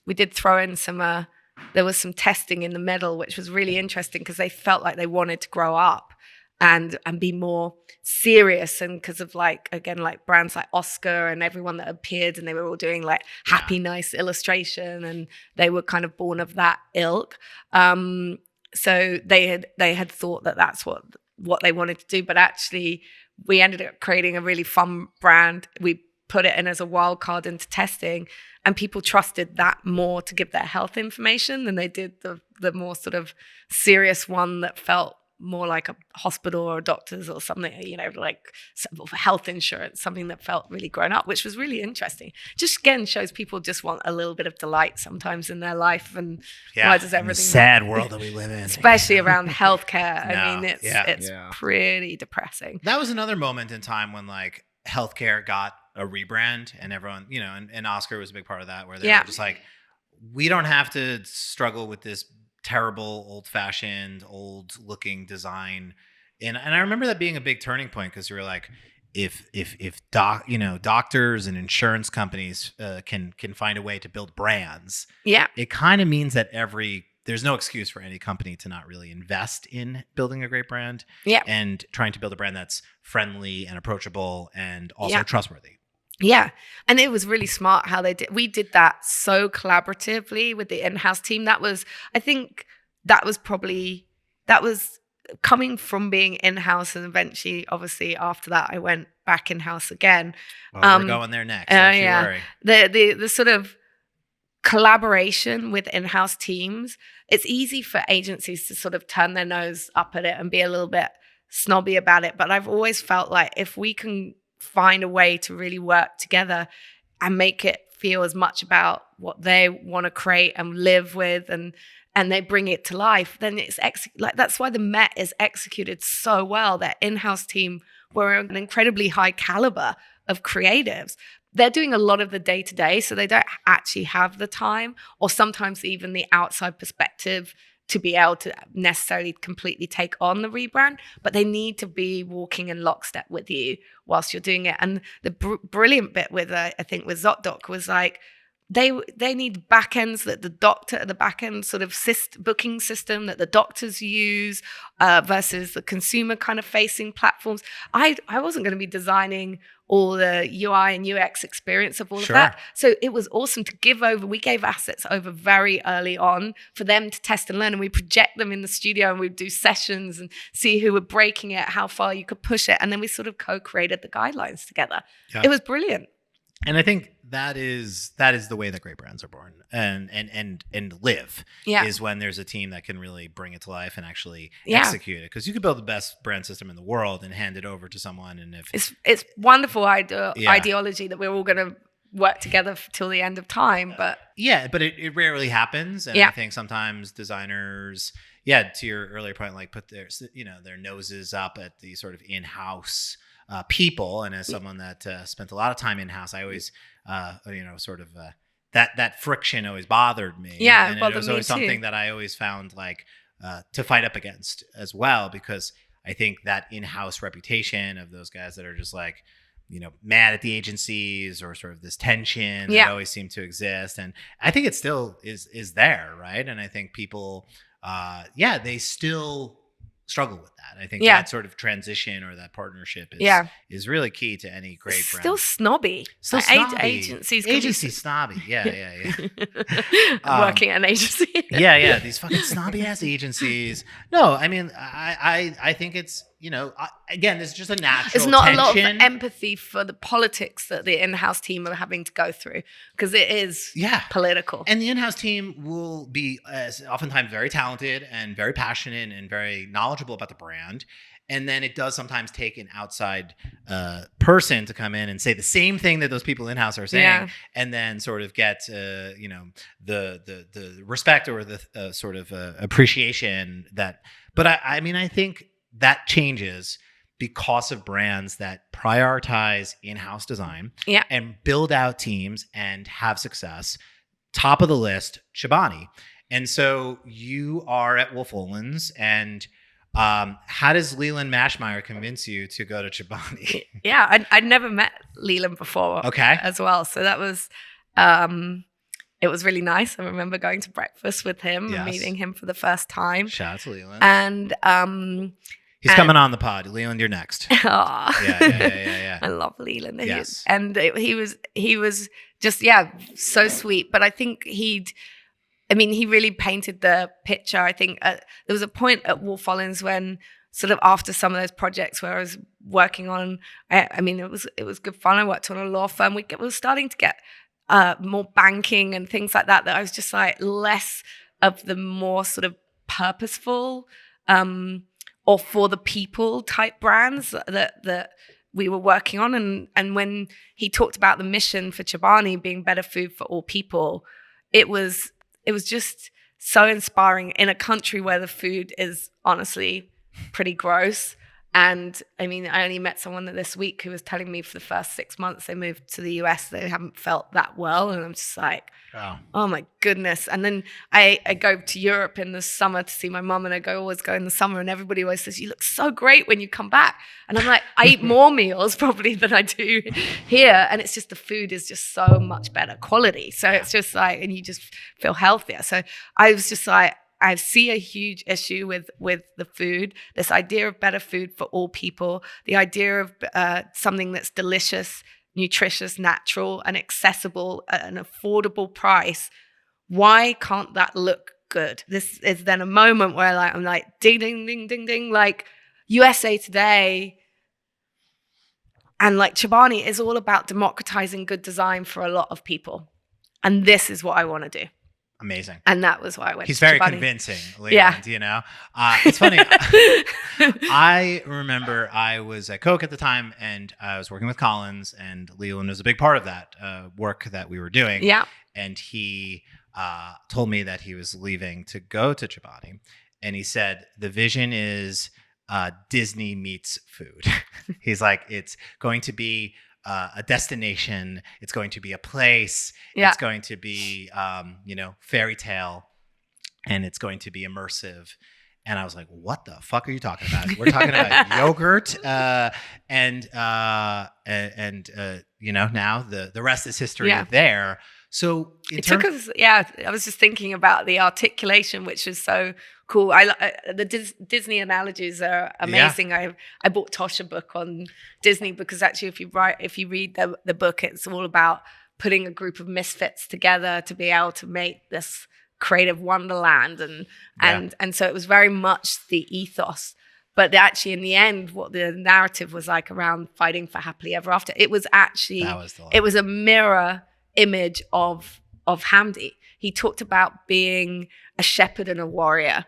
we did throw in some. There was some testing in the middle, which was really interesting because they felt like they wanted to grow up and be more serious, and because of like brands like Oscar and everyone that appeared, and they were all doing like happy nice illustration, and they were kind of born of that ilk. So they had thought that that's what they wanted to do, but actually we ended up creating a really fun brand. We put it in as a wild card into testing, and people trusted that more to give their health information than they did the more sort of serious one that felt more like a hospital or a doctor's or something, like health insurance, something that felt really grown up, which was really interesting. Just again shows people just want a little bit of delight sometimes in their life, and why does in the everything sad world that we live in, especially around healthcare. No, I mean, it's pretty depressing. That was another moment in time when like healthcare got a rebrand, and everyone, and Oscar was a big part of that, where they were just like, we don't have to struggle with this terrible, old-fashioned, old-looking design, and I remember that being a big turning point, because you were like, if doctors and insurance companies can find a way to build brands, it kind of means that there's no excuse for any company to not really invest in building a great brand, and trying to build a brand that's friendly and approachable and also trustworthy. Yeah. And it was really smart how we did that so collaboratively with the in-house team. I think that was coming from being in-house, and eventually, obviously, after that, I went back in-house again. We're going there next. Don't you worry. The sort of collaboration with in-house teams, it's easy for agencies to sort of turn their nose up at it and be a little bit snobby about it. But I've always felt like if we can find a way to really work together and make it feel as much about what they want to create and live with, and they bring it to life, then it's that's why the Met is executed so well. Their in-house team were an incredibly high caliber of creatives. they're doing a lot of the day-to-day, so they don't actually have the time or sometimes even the outside perspective to be able to necessarily completely take on the rebrand, but they need to be walking in lockstep with you whilst you're doing it. And the brilliant bit with, I think with ZocDoc was like, they need backends that the backend sort of booking system that the doctors use versus the consumer kind of facing platforms. I wasn't going to be designing all the UI and UX experience of all of that. So it was awesome to we gave assets over very early on for them to test and learn, and we project them in the studio and we'd do sessions and see who were breaking it, how far you could push it. And then we sort of co-created the guidelines together. Yeah. It was brilliant. And I think that is the way that great brands are born and live. Yeah. Is when there's a team that can really bring it to life and actually execute it. Because you could build the best brand system in the world and hand it over to someone, and if it's wonderful ideology that we're all going to work together till the end of time, but but it rarely happens, and I think sometimes designers, to your earlier point, like put their noses up at the sort of in-house people, and as someone that spent a lot of time in-house, I always that friction always bothered me. Yeah, and it was always something that I always found like to fight up against as well, because I think that in-house reputation of those guys that are just like, mad at the agencies, or sort of this tension that always seemed to exist, and I think it still is there, right? And I think people they still struggle with that. I think that sort of transition or that partnership is really key to any great brand. Still snobby. Still snobby. Agency snobby. Yeah. Working at an agency. These fucking snobby ass agencies. No, I mean, I think it's, again, it's just a natural It's not tension. A lot of empathy for the politics that the in-house team are having to go through, because it is political. And the in-house team will be oftentimes very talented and very passionate and very knowledgeable about the brand. And then it does sometimes take an outside person to come in and say the same thing that those people in-house are saying, and then sort of get the respect or the sort of appreciation that. But I think that changes because of brands that prioritize in-house design and build out teams and have success. Top of the list, Chobani. And so you are at Olins, and how does Leland Mashmeyer convince you to go to Chobani? I'd never met Leland before as well. So that was, it was really nice. I remember going to breakfast with him and meeting him for the first time. Shout out to Leland. And he's coming on the pod. Leland, you're next. Yeah. I love Leland. Yes. He was just, so sweet. But I think he really painted the picture. I think there was a point at Olins when sort of after some of those projects where I was working on, it was good fun. I worked on a law firm. We were starting to get more banking and things like that I was just like less of the more sort of purposeful or for the people type brands that we were working on. And when he talked about the mission for Chobani being better food for all people, it was just so inspiring in a country where the food is honestly pretty gross. And I only met someone this week who was telling me for the first 6 months they moved to the US, they haven't felt that well. And I'm just like, oh my goodness. And then I go to Europe in the summer to see my mum, and I always go in the summer, and everybody always says, you look so great when you come back. And I'm like, I eat more meals probably than I do here. And it's just the food is just so much better quality. So it's just like, and you just feel healthier. So I was just like, I see a huge issue with the food, this idea of better food for all people, the idea of something that's delicious, nutritious, natural, and accessible at an affordable price. Why can't that look good? This is then a moment where I'm like, ding, ding, ding, ding, ding, like USA Today and like Chobani is all about democratizing good design for a lot of people. And this is what I want to do. Amazing. And that was why I went He's to very Chobani. Convincing, Leland, It's funny. I remember I was at Coke at the time, and I was working with Collins, and Leland was a big part of that work that we were doing. Yeah. And he told me that he was leaving to go to Chobani. And he said, the vision is Disney meets food. He's like, it's going to be a destination. It's going to be a place. Yeah. It's going to be, fairy tale, and it's going to be immersive. And I was like, what the fuck are you talking about? We're talking about yogurt. Now the rest is history there. So I was just thinking about the articulation, which was so cool. The Disney analogies are amazing. I bought Tosh a book on Disney because actually if you read the book, it's all about putting a group of misfits together to be able to make this creative wonderland. And so it was very much the ethos. But actually, in the end, what the narrative was like around fighting for happily ever after, it was actually, it was a mirror image of Hamdi. He talked about being a shepherd and a warrior.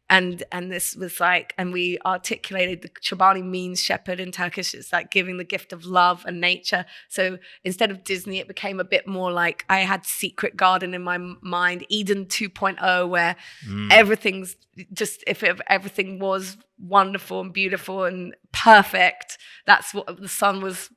And this was like, and we articulated the Chobani means shepherd in Turkish. It's like giving the gift of love and nature. So instead of Disney, it became a bit more like I had Secret Garden in my mind, Eden 2.0, where everything's just, everything was wonderful and beautiful and perfect, that's what the sun was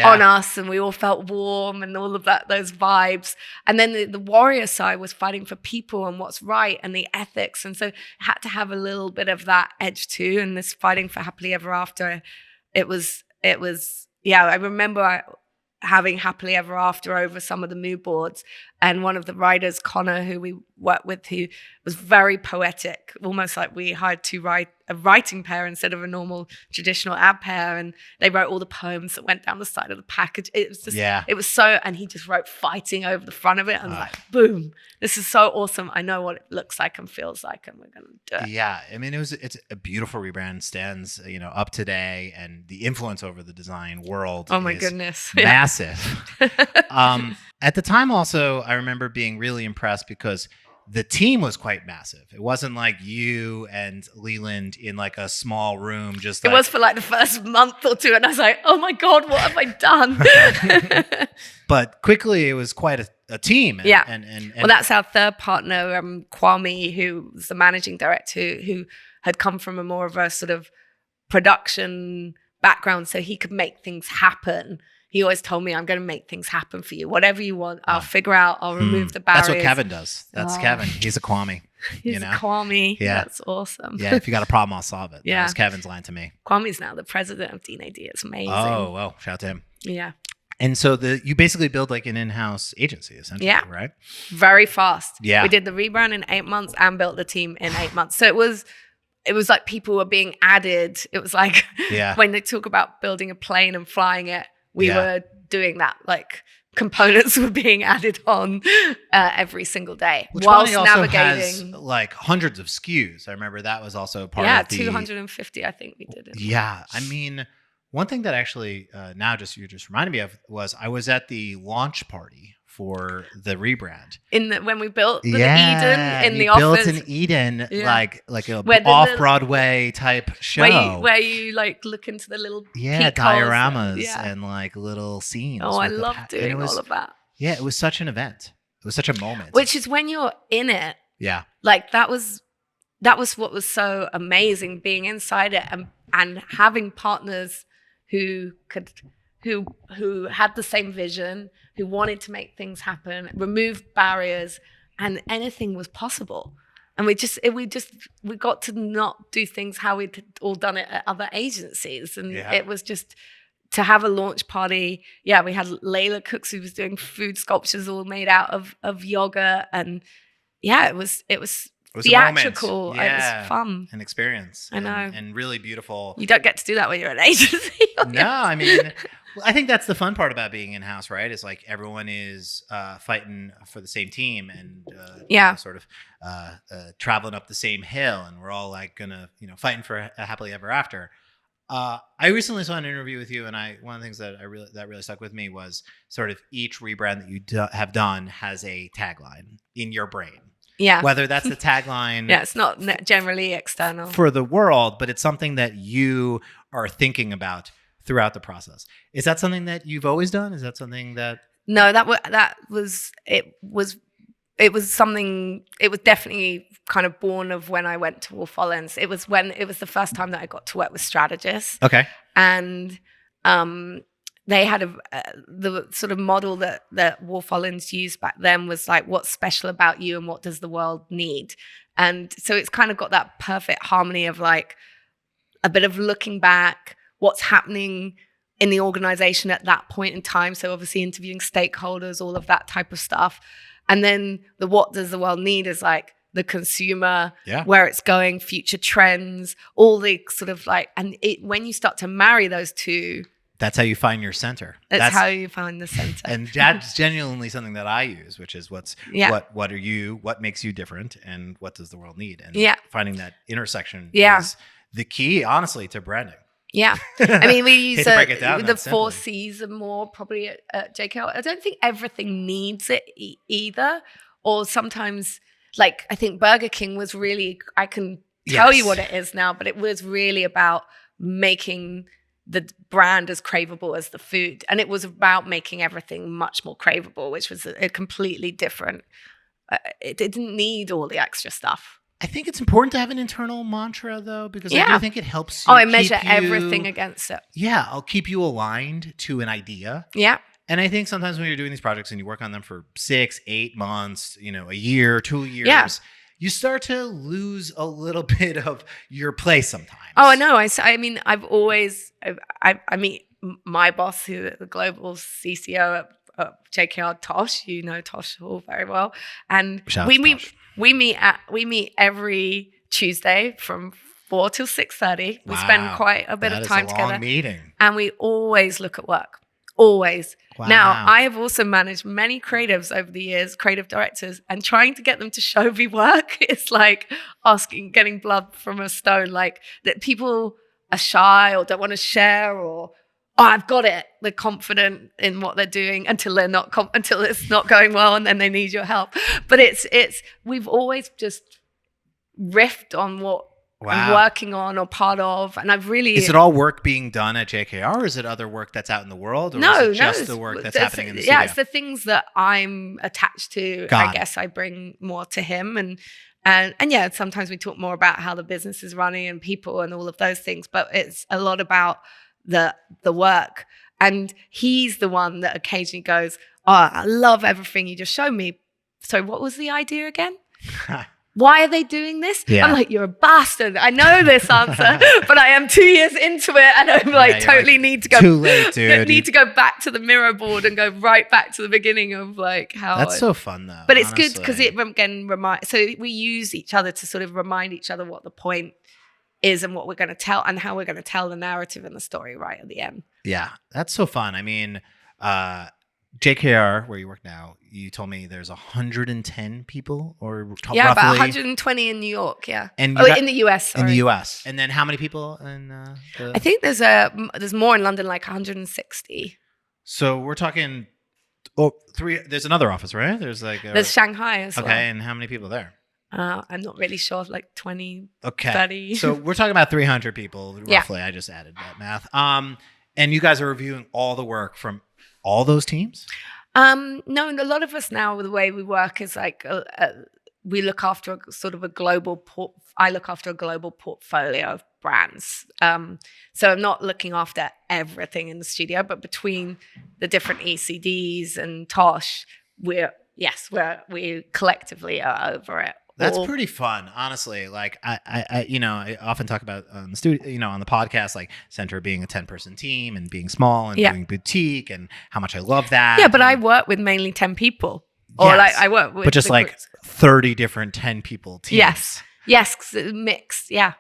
on us, and we all felt warm and all of that, those vibes. And then the warrior side was fighting for people and what's right and the ethics, and so it had to have a little bit of that edge too. And this fighting for happily ever after, it was I remember having happily ever after over some of the mood boards, and one of the writers, Connor, who we worked with, who was very poetic, almost like we hired a writing pair instead of a normal traditional ad pair, and they wrote all the poems that went down the side of the package. It was just, it was so, and he just wrote fighting over the front of it, and like, boom, this is so awesome. I know what it looks like and feels like, and we're going to do it. Yeah, I mean, it's a beautiful rebrand, stands, up today, and the influence over the design world. Oh my goodness, massive. At the time, also, I remember being really impressed because the team was quite massive. It wasn't like you and Leland in like a small room. It was for like the first month or two, and I was like, "Oh my god, what have I done?" But quickly, it was quite a team. And well, that's our third partner, Kwame, who was the managing director, who had come from a more of a sort of production background, so he could make things happen. He always told me, I'm going to make things happen for you. Whatever you want, I'll figure out. I'll remove the barriers. That's what Kevin does. That's Kevin. He's a Kwame. He's a Kwame. Yeah. That's awesome. Yeah, if you got a problem, I'll solve it. That was Kevin's line to me. Kwame's now the president of D&AD. It's amazing. Oh, well, shout out to him. Yeah. And so you basically build like an in-house agency, essentially, right? Very fast. Yeah. We did the rebrand in 8 months and built the team in 8 months. So it was like people were being added. It was like when they talk about building a plane and flying it, we were doing that. Like components were being added on every single day, whilst navigating. Has like hundreds of SKUs. I remember that was also part of the 250. I think we did it. Yeah, I mean, one thing that actually you just reminded me of was I was at the launch party for the rebrand when we built the Eden in the office. Built an Eden like a off-Broadway type show where you like look into the little dioramas and like little scenes. Oh, I love doing all of that. Yeah, it was such an event. It was such a moment. Which is when you're in it. Yeah. Like that was what was so amazing, being inside it and having partners who had the same vision, who wanted to make things happen, remove barriers, and anything was possible. And we got to not do things how we'd all done it at other agencies. And it was just to have a launch party. Yeah, we had Layla Cooks, who was doing food sculptures all made out of yogurt. And it was theatrical. It was fun. An experience. I know. And really beautiful. You don't get to do that when you're an agency. No, I mean, I think that's the fun part about being in-house, right? Is like everyone is fighting for the same team and sort of traveling up the same hill, and we're all like gonna, fighting for a happily ever after. I recently saw an interview with you, and one of the things that really stuck with me was sort of each rebrand that you have done has a tagline in your brain. Yeah. Whether that's the tagline. Yeah, it's not generally external for the world, but it's something that you are thinking about throughout the process. Is that something that you've always done? Is that something that? No, it was something. It was definitely kind of born of when I went to Olins. It was the first time that I got to work with strategists. Okay. And they had the sort of model that Wolf Olins used back then was like, what's special about you and what does the world need? And so it's kind of got that perfect harmony of like a bit of looking back, what's happening in the organization at that point in time. So obviously interviewing stakeholders, all of that type of stuff. And then the what does the world need is like the consumer, where it's going, future trends, all the sort of like, and when you start to marry those two, that's how you find your center. That's how you find the center. And that's genuinely something that I use, which is what are you, what makes you different, and what does the world need? And finding that intersection is the key, honestly, to branding. Yeah. I mean, we use the 4 simply. C's and more probably at JKR. I don't think everything needs it either. Or sometimes, like, I think Burger King was really, I can tell you what it is now, but it was really about making the brand as craveable as the food. And it was about making everything much more craveable, which was a completely different, it didn't need all the extra stuff. I think it's important to have an internal mantra, though, because I do think it helps you. I measure everything against it. Yeah, I'll keep you aligned to an idea. Yeah. And I think sometimes when you're doing these projects and you work on them for 6, 8 months, a year, 2 years, you start to lose a little bit of your place sometimes. Oh, I know. I mean, I meet my boss, who the global CCO at JKR, Tosh. You know Tosh all very well, and we meet every Tuesday from 4 till 6:30. We spend quite a bit of time together. Long meeting, and we always look at work. Always. Wow. Now, I have also managed many creatives over the years, creative directors, and trying to get them to show me work is like getting blood from a stone. Like that people are shy or don't want to share, or I've got it. They're confident in what they're doing until they're not until it's not going well, and then they need your help. But we've always just riffed on what I'm working on or part of, and I've really. Is it all work being done at JKR, or is it other work that's out in the world, or is it just the work that's happening in the studio? Yeah, it's the things that I'm attached to. I guess I bring more to him, and yeah, sometimes we talk more about how the business is running and people and all of those things, but it's a lot about the work. And he's the one that occasionally goes, "Oh, I love everything you just showed me. So what was the idea again? Why are they doing this?" I'm like, "You're a bastard. I know this answer, but I am 2 years into it, and I'm like, totally need to go. Too late, dude. Need to go back to the mirror board and go right back to the beginning of like how." That's so fun, though. But it's good because it again so we use each other to sort of remind each other what the point is and what we're going to tell and how we're going to tell the narrative and the story right at the end. Yeah, that's so fun. I mean, JKR, where you work now, you told me there's 110 people, or roughly about 120 in New York. Yeah, and in the US. Sorry. In the US, and then how many people in? I think there's more in London, like 160. So we're talking. Oh, 3. There's another office, right? There's Shanghai as well. Okay, and how many people there? I'm not really sure, like 20, 30. So we're talking about 300 people, roughly. I just added that math. And you guys are reviewing all the work from all those teams? No, and a lot of us now, the way we work is like we look after I look after a global portfolio of brands. So I'm not looking after everything in the studio, but between the different ECDs and Tosh, we collectively are over it. That's pretty fun, honestly. Like I often talk about on the studio, on the podcast, like Center being a 10-person team and being small and doing boutique, and how much I love that. Yeah, but I work with mainly 10 people, or like I work with, but just like 30 different 10 people teams. Yes, mixed. Yeah,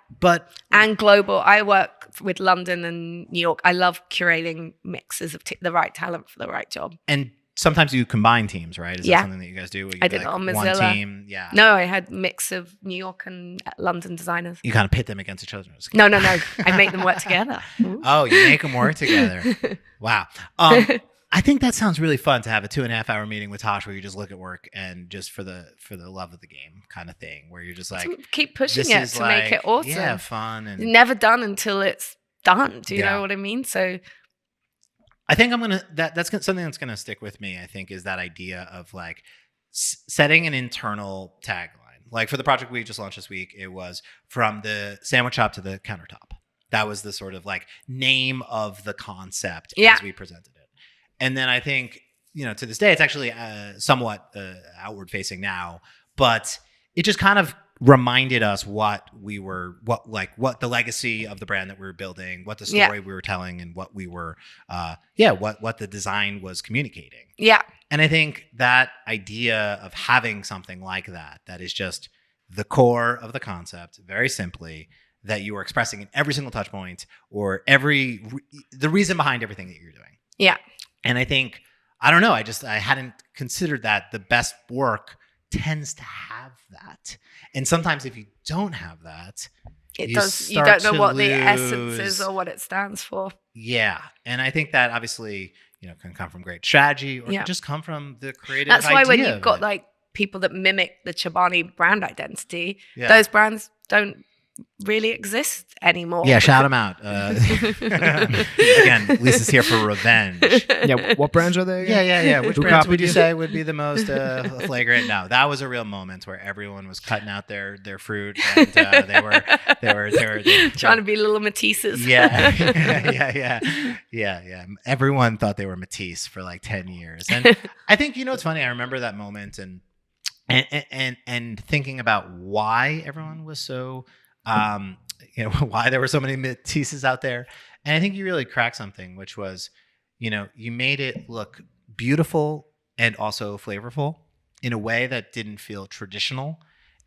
and global. I work with London and New York. I love curating mixes of the right talent for the right job. And sometimes you combine teams, right? Is that something that you guys do? I did it on Mozilla. One team, yeah. No, I had a mix of New York and London designers. You kind of pit them against each other. No. I make them work together. Oh, you make them work together. Wow. I think that sounds really fun to have a 2.5-hour meeting with Tosh where you just look at work and just for the love of the game kind of thing, where you're just like, keep pushing it to make it awesome. Yeah, fun. And never done until it's done. Do you know what I mean? So I think that's something that's gonna stick with me. I think is that idea of like setting an internal tagline. Like for the project we just launched this week, it was from the sandwich shop to the countertop. That was the sort of like name of the concept as we presented it. And then I think, to this day, it's actually somewhat outward facing now, but it just kind of reminded us what the legacy of the brand that we were building, what the story we were telling, and what we were, what the design was communicating. Yeah. And I think that idea of having something like that is just the core of the concept, very simply, that you are expressing in every single touch point or the reason behind everything that you're doing. Yeah. And I think, I don't know, I hadn't considered that the best work tends to have that. And sometimes if you don't have that, you don't know what the essence is or what it stands for. Yeah. And I think that obviously, can come from great strategy or can just come from the creative idea. That's why when you've got like people that mimic the Chobani brand identity, those brands don't really exist anymore. Yeah, shout them out. Again, Lisa's here for revenge. Yeah, what brands are they again? Yeah. Which brands would you say would be the most flagrant? No, that was a real moment where everyone was cutting out their fruit and they were trying to be little Matisses. Yeah. Everyone thought they were Matisse for like 10 years. And I think, it's funny. I remember that moment and thinking about why everyone was so why there were so many Matisses out there. And I think you really cracked something, which was, you made it look beautiful and also flavorful in a way that didn't feel traditional.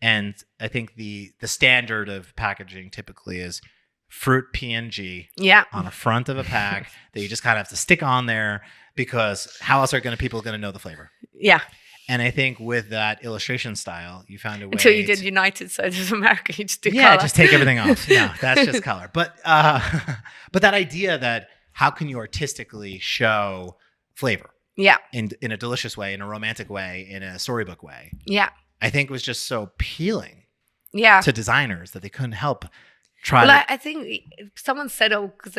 And I think the standard of packaging typically is fruit PNG on the front of a pack that you just kind of have to stick on there because how else are people going to know the flavor? Yeah. And I think with that illustration style, you found a way. Until you did United Sodas of America, you just do color. Yeah, just take everything off. Yeah, that's just color. But that idea that how can you artistically show flavor? Yeah. In a delicious way, in a romantic way, in a storybook way. Yeah. I think was just so appealing. Yeah. To designers that they couldn't help I think someone said, because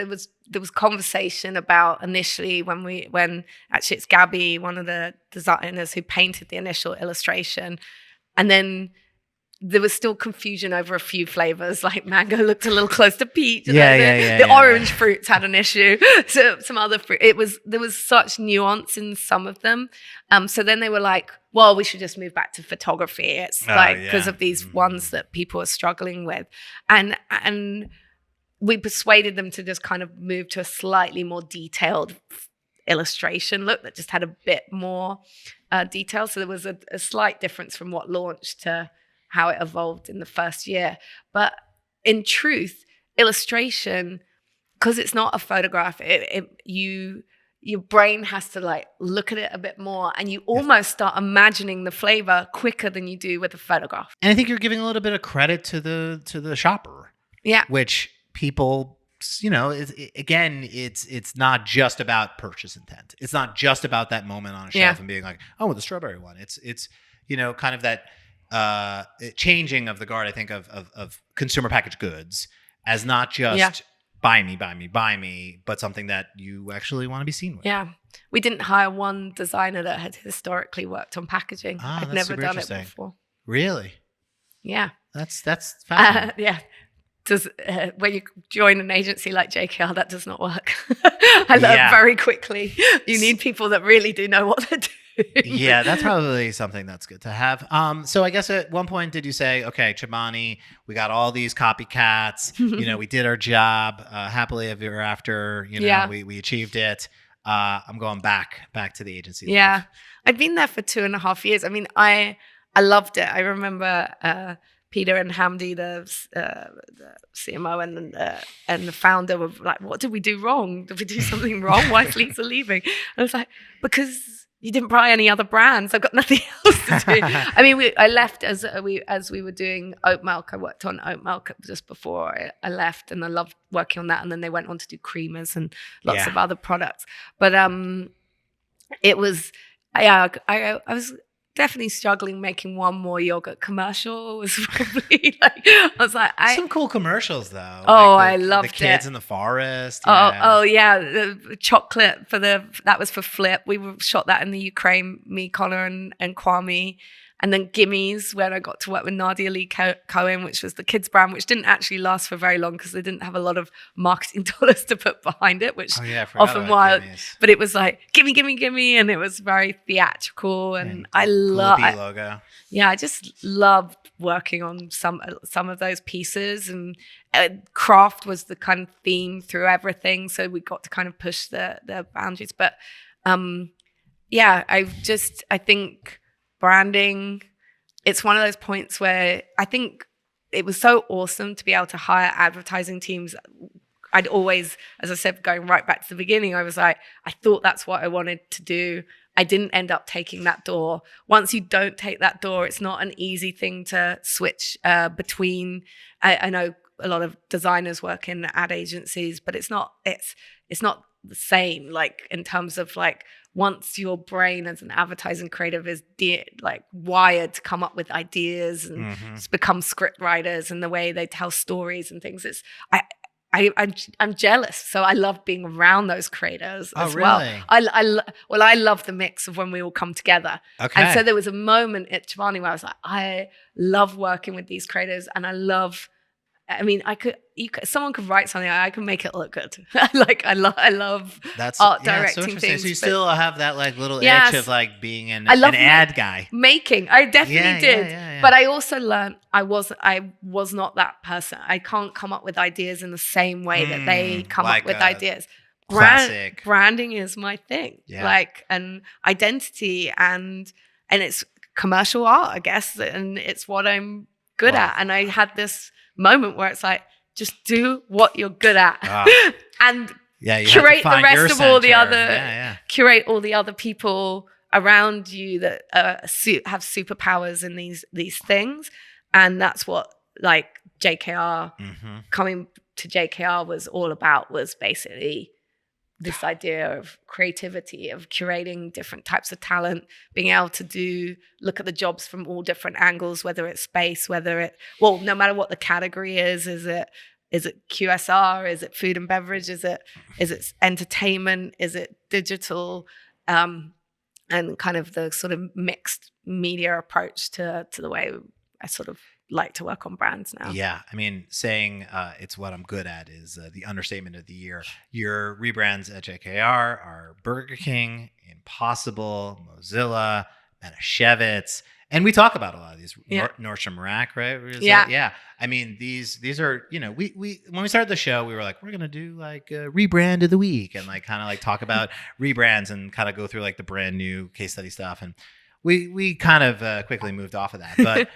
there was conversation about initially when actually it's Gabby, one of the designers who painted the initial illustration, and then there was still confusion over a few flavors. Like mango looked a little close to peach. The orange fruits had an issue. So some other fruit. There was such nuance in some of them. So then they were like, well, we should just move back to photography. It's because of these ones that people are struggling with. And we persuaded them to just kind of move to a slightly more detailed illustration look that just had a bit more detail. So there was a slight difference from what launched to how it evolved in the first year. But in truth, illustration, because it's not a photograph, your brain has to like look at it a bit more and you almost start imagining the flavor quicker than you do with a photograph. And I think you're giving a little bit of credit to the shopper. Yeah. Which people, it's not just about purchase intent. It's not just about that moment on a shelf and being like, oh, the strawberry one. It's kind of that changing of the guard, I think, of consumer packaged goods as not just buy me, but something that you actually want to be seen with. Yeah. We didn't hire one designer that had historically worked on packaging. I'd never done it before. Really? Yeah. That's fascinating. Yeah. When you join an agency like JKR, that does not work. I learned very quickly. You need people that really do know what they're doing. Yeah, that's probably something that's good to have. So I guess at one point, did you say, okay, Chobani, we got all these copycats, we did our job, happily ever after, we achieved it. I'm going back to the agency. Yeah. Life. I'd been there for 2.5 years. I mean, I loved it. I remember Peter and Hamdi, the CMO and the founder were like, what did we do wrong? Did we do something wrong? Why is Lisa leaving? I was like, because you didn't buy any other brands. I've got nothing else to do. I mean, I left as we were doing oat milk. I worked on oat milk just before I left, and I loved working on that. And then they went on to do creamers and lots of other products. But it was, I was definitely struggling making one more yogurt commercial. Was probably some cool commercials though. Oh, I loved the kids in the forest. Oh yeah, the chocolate that was for Flip. We shot that in the Ukraine. Me, Connor, and Kwame. And then Gimme's, when I got to work with Nadia Lee Cohen, which was the kids brand, which didn't actually last for very long because they didn't have a lot of marketing dollars to put behind it, which often wild. But it was like, gimme, gimme, gimme. And it was very theatrical. And I love it. Logo. Yeah, I just loved working on some of those pieces. And craft was the kind of theme through everything. So we got to kind of push the boundaries. But yeah, I think branding, it's one of those points where I think it was so awesome to be able to hire advertising teams. I'd always, as I said, going right back to the beginning, I was like, I thought that's what I wanted to do. I didn't end up taking that door. Once you don't take that door, it's not an easy thing to switch between. I know a lot of designers work in ad agencies, but it's not the same, like in terms of like once your brain as an advertising creative is like wired to come up with ideas and become script writers and the way they tell stories and things, I'm jealous. So I love being around those creators as well. I love the mix of when we all come together. Okay. And so there was a moment at Chobani where I was like, I love working with these creators, and someone could write something, I can make it look good. I love art directing so things. So you still have that like little itch of like being an ad guy. I definitely did. Yeah. But I also learned I was not that person. I can't come up with ideas in the same way that they come up with ideas. Branding is my thing. Yeah. And identity and it's commercial art, I guess, and it's what I'm good at. And I had this moment where it's like, just do what you're good at and curate the rest of all the other curate all the other people around you that have superpowers in these things. And that's what like JKR coming to JKR was all about, was basically this idea of creativity, of curating different types of talent, being able to look at the jobs from all different angles, whether it's space, no matter what the category is it QSR, is it food and beverage, is it entertainment, is it digital, and kind of the sort of mixed media approach to the way I sort of like to work on brands now. Yeah. I mean, saying it's what I'm good at is the understatement of the year. Your rebrands at JKR are Burger King, Impossible, Mozilla, Manischewitz. And we talk about a lot of these. Nordstrom Rack, right? Yeah. I mean, these are, we when we started the show, we were like, we're going to do like a rebrand of the week and like kind of like talk about rebrands and kind of go through like the brand new case study stuff. And we kind of quickly moved off of that, but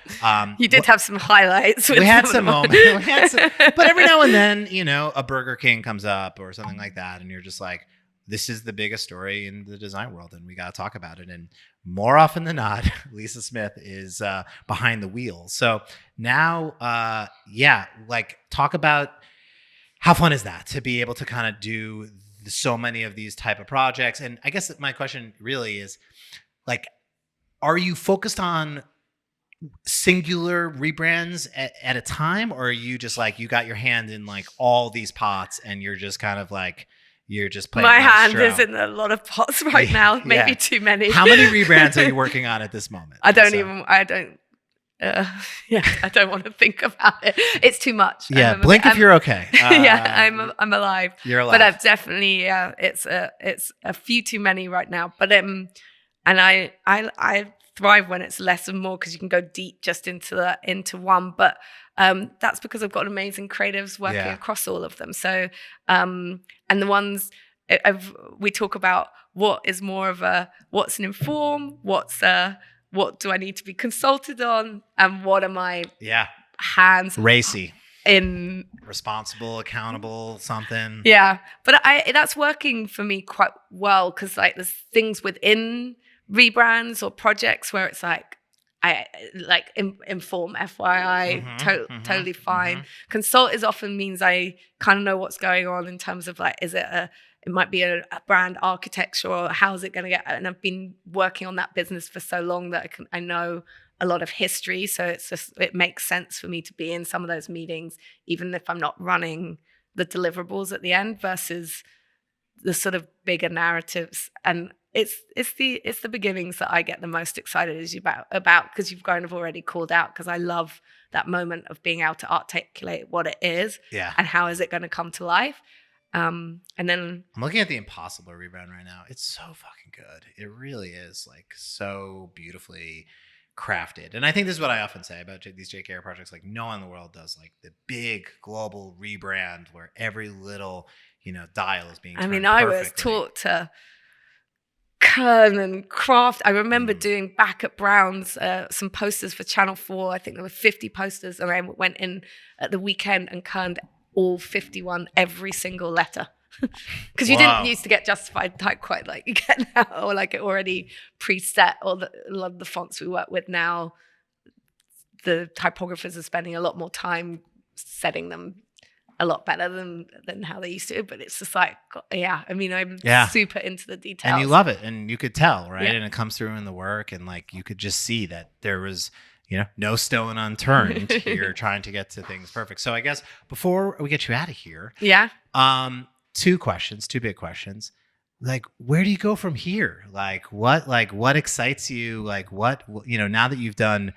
you did have some highlights. We had some moments, but every now and then, a Burger King comes up or something like that, and you're just like, this is the biggest story in the design world, and we got to talk about it. And more often than not, Lisa Smith is behind the wheel. So now, talk about how fun is that to be able to kind of do so many of these type of projects. And I guess my question really is like, are you focused on singular rebrands at a time, or are you just like, you got your hand in like all these pots and you're just kind of like, you're just playing My hand maestro? is in a lot of pots right now, maybe too many. How many rebrands are you working on at this moment? I don't want to think about it. It's too much. Yeah, blink if you're okay. I'm alive. You're alive. But I've definitely, it's a few too many right now. But and I thrive when it's less and more, because you can go deep just into one. But that's because I've got amazing creatives working across all of them. So and the ones we talk about, what is more of what's an inform, what do I need to be consulted on, and what am I hands racy in, responsible, accountable, something. Yeah, but that's working for me quite well, because like there's things within rebrands or projects where it's like inform, FYI, totally fine. Consult is often means I kind of know what's going on in terms of like, it might be a brand architecture, or how's it going to get, and I've been working on that business for so long that I know a lot of history, so it makes sense for me to be in some of those meetings, even if I'm not running the deliverables at the end, versus the sort of bigger narratives. And it's the beginnings that I get the most excited as about because you've kind of already called out, because I love that moment of being able to articulate what it is and how is it going to come to life. And then I'm looking at the Impossible rebrand right now. It's so fucking good. It really is like so beautifully crafted. And I think this is what I often say about these JKR projects. Like no one in the world does like the big global rebrand where every little, dial is being turned I perfectly. was taught to kern and craft. I remember doing back at Brown's some posters for Channel 4. I think there were 50 posters, and I went in at the weekend and kerned all 51, every single letter. Because you didn't used to get justified type quite like you get now, or like it already preset, or a lot of the fonts we work with now, the typographers are spending a lot more time setting them a lot better than how they used to. But it's just like, I'm super into the details. And you love it, and you could tell, right? Yeah. And it comes through in the work, and like you could just see that there was no stone unturned. You're trying to get to things perfect. So I guess before we get you out of here, two big questions. Like, where do you go from here? Like what excites you? Like what, now that you've done,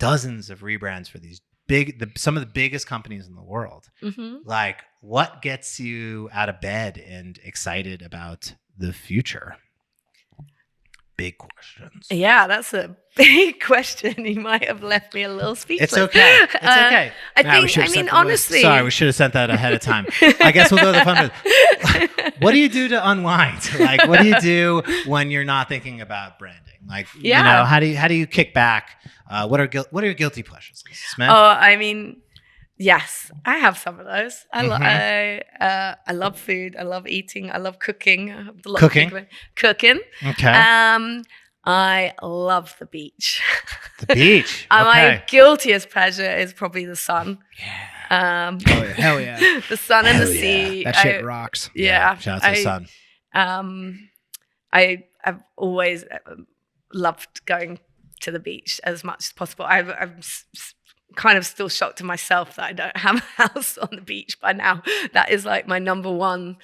dozens of rebrands for these some of the biggest companies in the world, like what gets you out of bed and excited about the future? Big questions. Yeah, that's a big question. You might have left me a little speechless. It's okay. It's okay. Honestly. Sorry, we should have sent that ahead of time. I guess we'll go to the fun bit. What do you do to unwind? Like, what do you do when you're not thinking about branding? Like, how do you kick back? What are your guilty pleasures, Lisa Smith? Oh, yes, I have some of those. I love food. I love eating. I love cooking. Cooking. Okay. I love the beach. The beach. Okay. My guiltiest pleasure is probably the sun. Yeah. Hell yeah. The sun and the sea. That shit rocks. Yeah. Shout out to the sun. I've always loved going to the beach as much as possible. I'm kind of still shocked to myself that I don't have a house on the beach by now. That is like my number one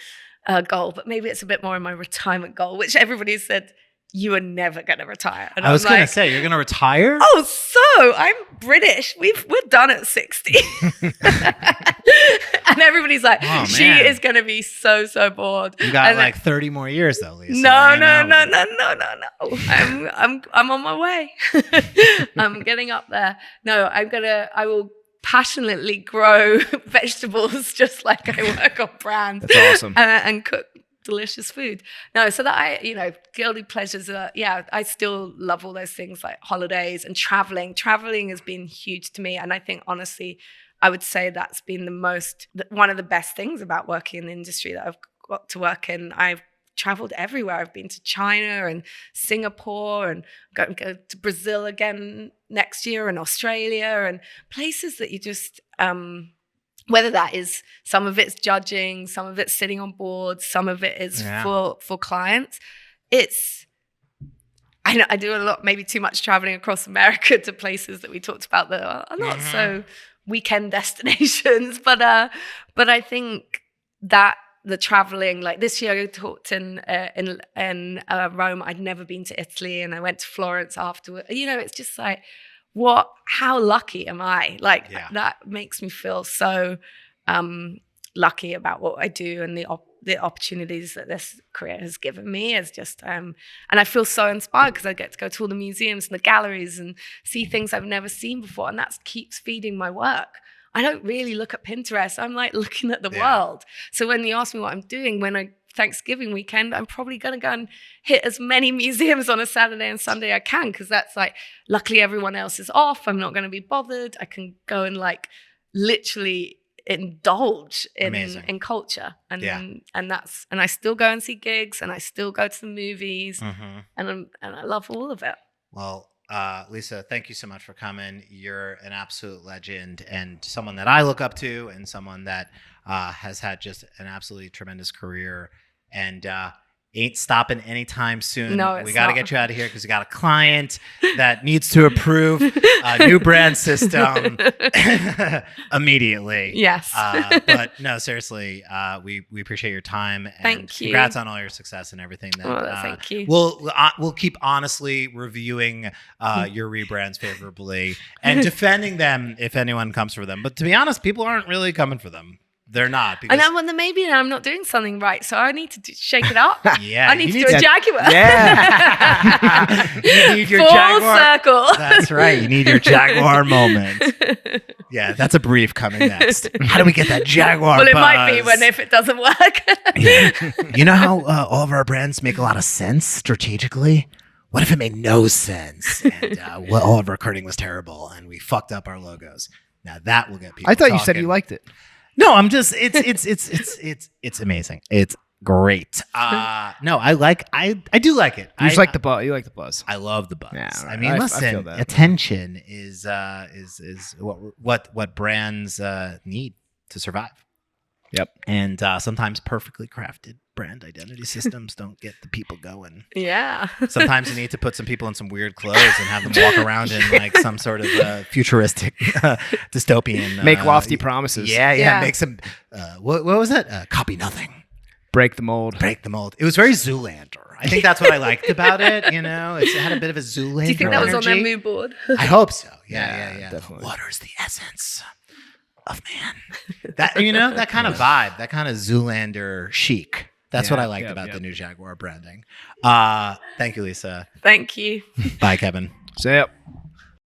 goal, but maybe it's a bit more in my retirement goal, which everybody said, you are never going to retire. And I was going to say, you're going to retire? Oh, so I'm British. We're done at 60. And everybody's like, she is going to be so bored. You got like 30 more years though, Lisa. No. I'm on my way. I'm getting up there. No, I will passionately grow vegetables just like I work on brand. That's awesome. And cook delicious food. No, so that guilty pleasures are, I still love all those things like holidays and traveling. Traveling has been huge to me. And I think honestly, I would say that's been one of the best things about working in the industry that I've got to work in. I've traveled everywhere. I've been to China and Singapore and go to Brazil again next year, and Australia, and places that you just, whether that is, some of it's judging, some of it's sitting on boards, some of it is for clients. I do a lot, maybe too much traveling across America to places that we talked about that are not so weekend destinations. But I think that the traveling, like this year I talked in Rome. I'd never been to Italy, and I went to Florence afterward. It's just like, how lucky am I? Like that makes me feel so lucky about what I do and the opportunities that this career has given me. Is just and I feel so inspired because I get to go to all the museums and the galleries and see things I've never seen before, and that keeps feeding my work. I don't really look at Pinterest. I'm like looking at the world. So when you ask me what I'm doing Thanksgiving weekend, I'm probably going to go and hit as many museums on a Saturday and Sunday I can, because that's like, luckily everyone else is off. I'm not going to be bothered. I can go and like literally indulge in culture, and I still go and see gigs, and I still go to the movies, and I love all of it. Well, Lisa, thank you so much for coming. You're an absolute legend, and someone that I look up to, and someone that has had just an absolutely tremendous career. And ain't stopping anytime soon. No, we it's got to not. get you out of here because we got a client that needs to approve a new brand system immediately. Yes. But no, seriously, we appreciate your time. And Thank you. Congrats on all your success and everything. That, Thank you. We'll keep honestly reviewing your rebrands favorably and defending them if anyone comes for them. But to be honest, people aren't really coming for them. They're not. And then maybe I'm not doing something right, so I need to shake it up. Yeah, I need to do a Jaguar. Yeah, you need your Full Jaguar circle. That's right. You need your Jaguar moment. Yeah, that's a brief coming next. How do we get that Jaguar? Well, it buzz? might be if it doesn't work. Yeah. You know how all of our brands make a lot of sense strategically? What if it made no sense and all of our coding was terrible and we fucked up our logos? Now that will get people. I thought you said talking. you liked it. No, I'm just it's amazing. It's great. No, I do like it. You just like the buzz. You like the buzz. I love the buzz. Yeah, right. I mean, I listen, feel that. attention is what brands need to survive. Yep. And sometimes perfectly crafted brand identity systems don't get the people going. Yeah. Sometimes you need to put some people in some weird clothes and have them walk around in like some sort of futuristic dystopian. Make lofty promises. Yeah. Make some. What was it? Copy nothing. Break the mold. Break the mold. It was very Zoolander. I think that's what I liked about it. You know, it had a bit of a Zoolander. Do you think that was on their energy. mood board? I hope so. Yeah. Definitely. Water's the essence of man. That that kind of vibe, that kind of Zoolander chic. That's what I liked about the new Jaguar branding. Thank you, Lisa. Thank you. Bye, Kevin. See ya.